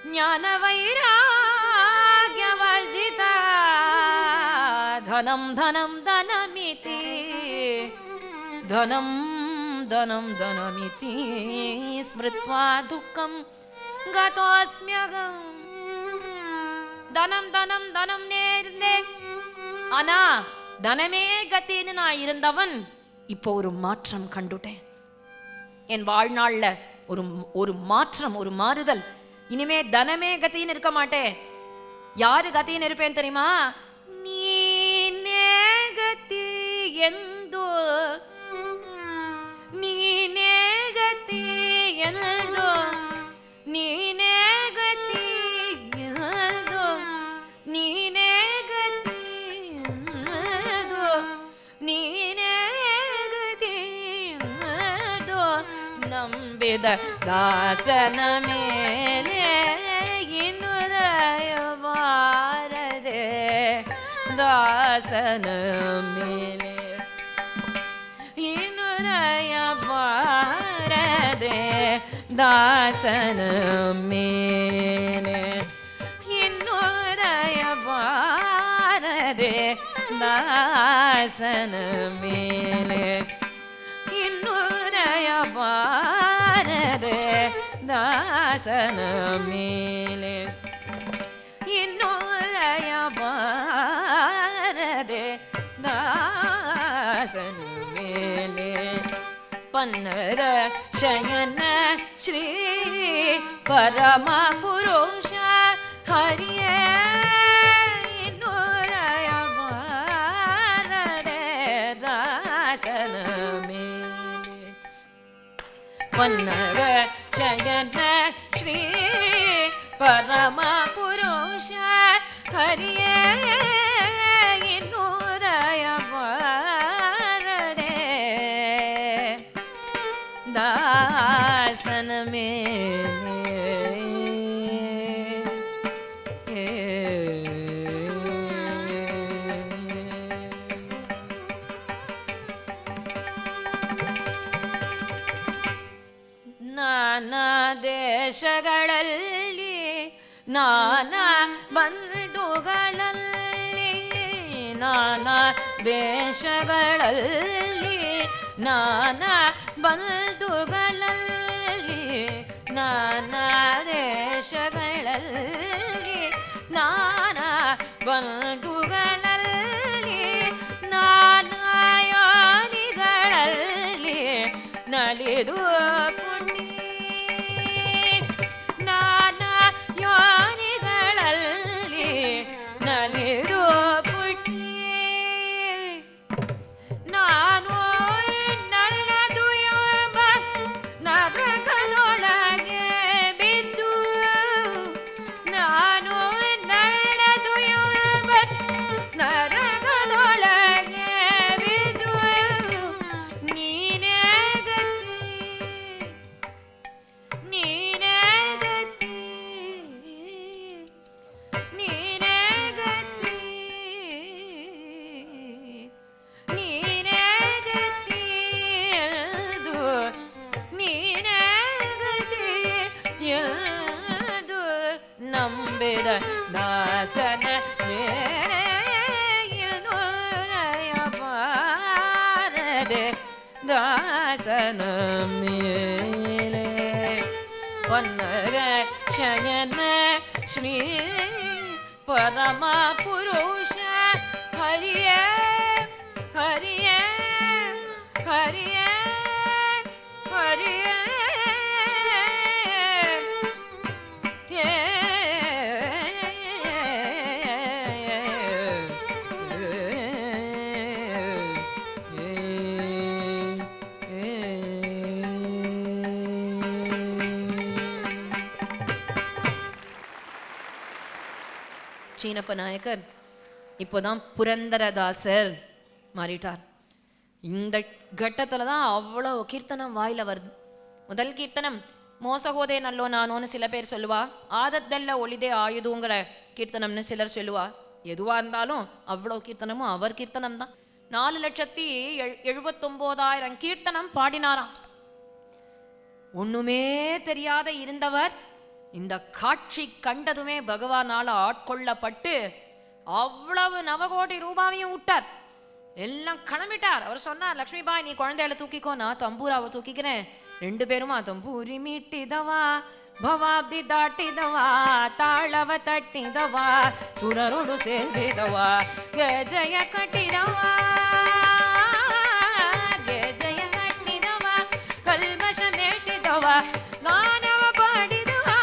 ज्ञानवैराग्यवर्जिता. धनं धनं धनमिति धनं धनं धनमिति स्मृत्वा दुःखं गतोऽस्म्यहं. தனம் தனம் தனம் நேர்ந்தே. ஆனா தனமே கத்தின்னு நான் இருந்தவன் இப்போ ஒரு மாற்றம் கண்டுட்டேன். என் வாழ்நாள்ல ஒரு மாற்றம், ஒரு மாறுதல். இனிமே தனமே கத்தின்னு இருக்க மாட்டேன். யாரு கத்தின்னு இருப்பேன் தெரியுமா? நீனே கத்தி ಎಂದು ನೀನೇ ಗತಿ ಎಂದು ನೀನೇ ಗತಿ ಎಂದು ನೀನೇ ಗತಿ ಎಂದು ನೀನೇ ಗತಿ ಎಂದು ನಂಬಿದ ದಾಸನ ಮೇಲೆ ಇನ್ನುದಯ ಬಾರದೆ. ದಾಸನ ಮೇಲೆ ಇನ್ನುದಯ ಬಾರದೆ. ದಾಸನ ಮೇಲೆ ಇನ್ನುದಯ ಬಾರದೆ. ದಾಸನ ಮೇಲೆ ಇನ್ನುದಯ ಬಾರದೆ. ದಾಸನ ಮೇಲೆ ಇನ್ನುದಯ ಬಾರದೆ. ದಾಸನ ಮೇಲೆ ಪನ್ನರ ಶಯನ ಶ್ರೀ ಪರಮ ಪುರುಷ ಹರಿಯೇ ಇನ್ನುದಯ ಬಾರದೆ. ದಾಸನ ಮೇಲೆ ಪನ್ನರ ಶಯನ ಶ್ರೀ ಪರಮ ಪುರುಷ ಹರಿಯೇ ಇನ್ನುದಯ ಬಾರದೆ. ದಾಸನ ಮೇಲೆ ನಾನಾ ದೇಶಗಳಲ್ಲಿ ನಾನಾ ಬಂಧುಗಳಲ್ಲಿ ನಾನಾ ದೇಶಗಳಲ್ಲಿ ನಾನಾ ಬಂಧುಗಳಲ್ಲಿ ನಾನಾ ದೇಶಗಳಲ್ಲಿ ನಾನಾ ಬಂಧುಗಳಲ್ಲಿ ನಾನಾ ಯೋನಿಗಳಲ್ಲಿ ನಲಿದು ಪುಣ್ಯ ನಾನಾ ಯೋನಿಗಳಲ್ಲಿ ನಲಿದು ಪುಣ್ಯ ನಾನು ನನ್ನದು ಎಂಬ ನರಕದೊಳಗೆ ಬಿದ್ದು ನಾನು ನನ್ನದು ಎಂಬ ನರಕದೊಳಗೆ ಬಿದ್ದು ನೀನೇ ಗತಿ ನೀನೇ ಗತಿ ನೀನೇ ಗತಿ ನೀನೇ ಗತಿ ಎಂದು ನೀನೇ ಗತಿ ಎಂದು ನಂಬಿದ ದಾಸನ ಮೇನು ಬಾರದೆ ದಾಸನ ಮೇಲೆ ಪನ್ನಗ ಶಯನ ಶ್ರೀ ಪರಮ ಪುರುಷ ಹರಿಯ ಹರಿಯ ಹರಿಯ ಹರಿಯ சீனப்ப நாயக்கர் இப்போதான் புரந்தரதாசர் மாறிட்டார். இந்த கட்டத்தில் தான் அவ்வளோ கீர்த்தனம் வாயில வருது. முதல் கீர்த்தனம் மோசகோதே நல்லோ நானோன்னு சில பேர் சொல்லுவா, ஆதத்தல்ல ஒளிதே ஆயுதுங்கிற கீர்த்தனம்னு சிலர் சொல்லுவா. எதுவாக இருந்தாலும் அவ்வளோ கீர்த்தனமும் அவர் கீர்த்தனம் தான். 4,79,000 கீர்த்தனம் பாடினாராம். ஒண்ணுமே தெரியாத இருந்தவர் இந்த காட்சி கண்டதுமே பகவானால் ஆட்கொள்ளப்பட்டு அவ்வளவு நவகோடி ரூபாவையும் விட்டார். எல்லாம் கிளம்பிட்டார். அவர் சொன்னார், லக்ஷ்மிபாய் நீ குழந்தைகளை தூக்கிக்கோ, நான் தம்பூராவை தூக்கிக்கிறேன். 2 பேருமா ತಂಬೂರಿ ಮಿಟ್ಟಿದವಾ ಭವಾಬ್ದಿ ದಾಟಿದವಾ ತಾಳವ ತಟ್ಟಿದವಾ ಸುರರುಡು ಸೇರಿದವಾ ಗೆಜಯ ಕಟ್ಟಿದವಾ ಗೆಜಯ ಕಟ್ಟಿದವಾ ಕಲ್ಮಶ ಮೇಟಿದವಾ ಗಾನವ ಪಾಡಿದವಾ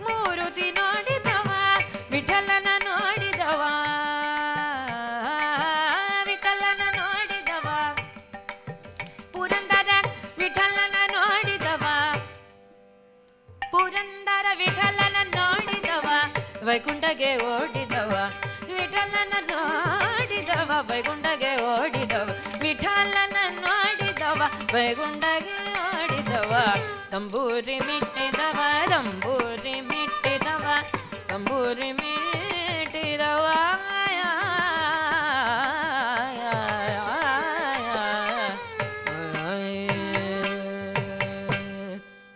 ಮೂರುತಿ ನೋಡಿದವಾ ವಿಠಲನ ನೋಡಿದವಾ ವಿಠಲನ ನೋಡಿದವಾ ಪುರಂದರ ವಿಠಲನ ನೋಡಿದವಾ ಪುರಂದರ ವಿಠಲನ ನೋಡಿದವ ವೈಕುಂಠಗೆ ಓಡಿದವ ವಿಠಲನ ನೋಡಿದವ ವೈಕುಂಠಗೆ ಓಡಿದವ ವಿಠಲನ ನೋಡಿದವ ವೈಕುಂಠಗೆ ಓಡಿದವ ತಂಬೂರಿ ಮಿಟ್ಟಿದವ ತಂಬೂರಿ ಮಿಟ್ಟಿದವ ತಂಬೂರಿ ಮಿಟ್ಟಿದವ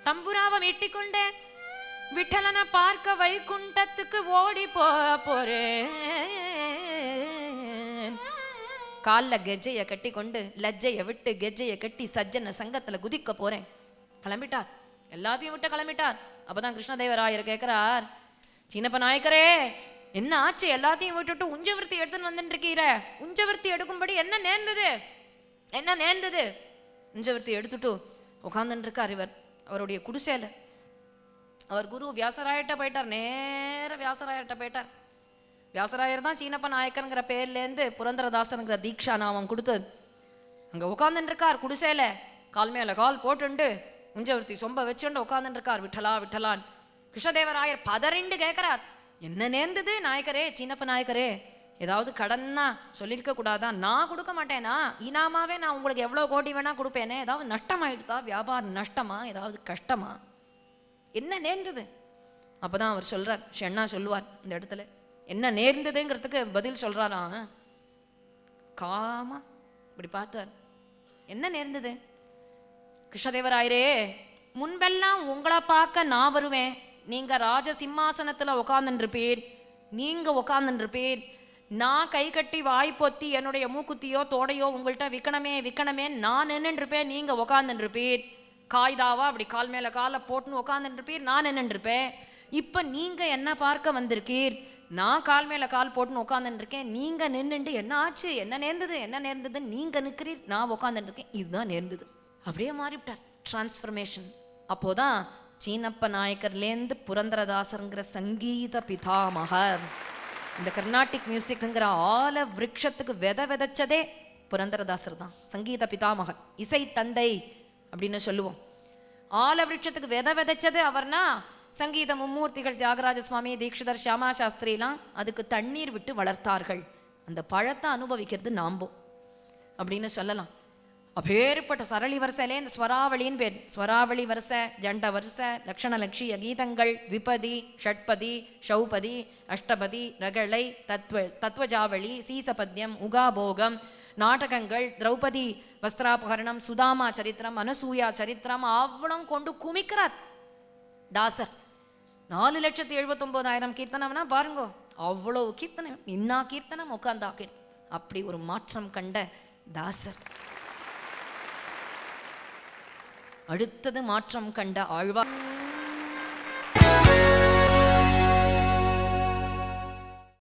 தம்புராவை மீட்டிக்கொண்டே விட்டலனை பார்க்க வைகுண்டத்துக்கு ஓடி போறேன். காலில் கெஜ்ஜைய கட்டி கொண்டு லஜ்ஜைய விட்டு கெஜ்ஜைய கட்டி சஜ்ஜன சங்கத்துல குதிக்க போறேன். கிளம்பிட்டார், எல்லாத்தையும் விட்டு கிளம்பிட்டார். அப்பதான் கிருஷ்ணதேவராயர் கேட்கிறார், சின்னப்ப நாயக்கரே என்ன ஆச்சு, எல்லாத்தையும் விட்டுட்டு உஞ்சவிருத்தி எடுத்துன்னு வந்துட்டு இருக்கீர, உஞ்சவிருத்தி எடுக்கும்படி என்ன நேர்ந்தது, என்ன நேர்ந்தது? உஞ்சவிருத்தி எடுத்துட்டு உட்காந்துட்டு இருக்கார் இவர் அவருடைய குடிசையில். அவர் குரு வியாசராயர்கிட்ட போயிட்டார், நேர வியாசராயர்கிட்ட போயிட்டார். வியாசராயர் தான் சீனப்ப நாயக்கருங்கிற பேர்லேருந்து புரந்தரதாசனுங்கிற தீக்ஷா நாமம் கொடுத்தது. அங்கே உட்காந்துட்டு இருக்கார் குடிசையில், கால் மேலே கால் போட்டுண்டு உஞ்சவர்த்தி சொம்ப வச்சுண்டு உட்காந்துட்டு இருக்கார். விட்டலா விட்டலான். கிருஷ்ணதேவராயர் பதறிண்டு கேட்குறார், என்ன நேர்ந்தது நாயக்கரே, சீனப்ப நாயக்கரே, ஏதாவது கடன்னா சொல்லியிருக்க கூடாதா? நான் கொடுக்க மாட்டேனா, இனாமாவே நான் உங்களுக்கு எவ்வளோ கோடி வேணா கொடுப்பேனே, ஏதாவது நஷ்டமாயிடுதா, வியாபாரம் நஷ்டமா, ஏதாவது கஷ்டமா, என்ன நேர்ந்தது? அப்போ தான் அவர் சொல்கிறார், ஷெண்ணா சொல்லுவார் இந்த இடத்துல என்ன நேர்ந்ததுங்கிறதுக்கு பதில் சொல்கிறாராம். காமா இப்படி பார்த்தார், என்ன நேர்ந்தது? கிருஷ்ணதேவராயரே முன்பெல்லாம் உங்களை பார்க்க நான் வருவேன், நீங்க ராஜ சிம்மாசனத்துல உட்காந்துருப்பீர், நீங்க உட்காந்துருப்பீர், நான் கை கட்டி வாய் பொத்தி என்னுடைய மூக்குத்தியோ தோடையோ உங்கள்கிட்ட விற்கணுமே நான் நின்றுருப்பேன், நீங்க உட்காந்துருப்பீர், காய்தாவா அப்படி கால் மேல காலை போட்டுன்னு உட்காந்துருப்பீர், நான் நின்றுருப்பேன். இப்ப நீங்க என்ன பார்க்க வந்திருக்கீர், நான் கால் மேல கால் போட்டுன்னு உட்காந்துருக்கேன், நீங்க நின்றுண்டு என்ன ஆச்சு, என்ன நேர்ந்தது நீங்க நிற்கிறீர், நான் உட்காந்துருக்கேன், இதுதான் நேர்ந்தது. அப்படியே மாறிவிட்டார், டிரான்ஸ்ஃபர்மேஷன். அப்போதான் சீனப்ப நாயக்கர்லேருந்து புரந்தரதாசருங்கிற சங்கீத பிதாமகர், இந்த கர்நாடிக் மியூசிக்குங்கிற ஆல விருட்சத்துக்கு விதைச்சதே புரந்தரதாசர் தான், சங்கீத பிதாமகர், இசை தந்தை அப்படின்னு சொல்லுவோம். ஆல விருட்சத்துக்கு விதைச்சது அவர்னா சங்கீத மும்மூர்த்திகள் தியாகராஜ சுவாமி, தீட்சிதர், ஷியாமா சாஸ்திரிலாம் அதுக்கு தண்ணீர் விட்டு வளர்த்தார்கள். அந்த பழத்தை அனுபவிக்கிறது நாம்போ அப்படின்னு சொல்லலாம். அப்பேற்பட்ட சரளி வரிசையிலே இந்த ஸ்வராவளின்னு பேர். ஸ்வராவளி வரிசை, ஜண்ட வரிசை, லக்ஷண லட்சிய கீதங்கள், விபதி, ஷட்பதி, ஷௌபதி, அஷ்டபதி, ரகளை, தத்துவஜாவளி, சீசபத்யம், உகாபோகம், நாடகங்கள், திரௌபதி வஸ்திராபகரணம், சுதாமா சரித்திரம், அனசூயா சரித்திரம் அவ்வளோ கொண்டு குமிக்கிறார் தாசர். 4,79,000 கீர்த்தனம்னா பாருங்க, அவ்வளோ கீர்த்தனம், இன்னா கீர்த்தனம் உட்காந்தா கீர்த்தனம். அப்படி ஒரு மாற்றம் கண்ட தாசர். அடுத்தது மாற்றம் கண்ட ஆழ்வார்.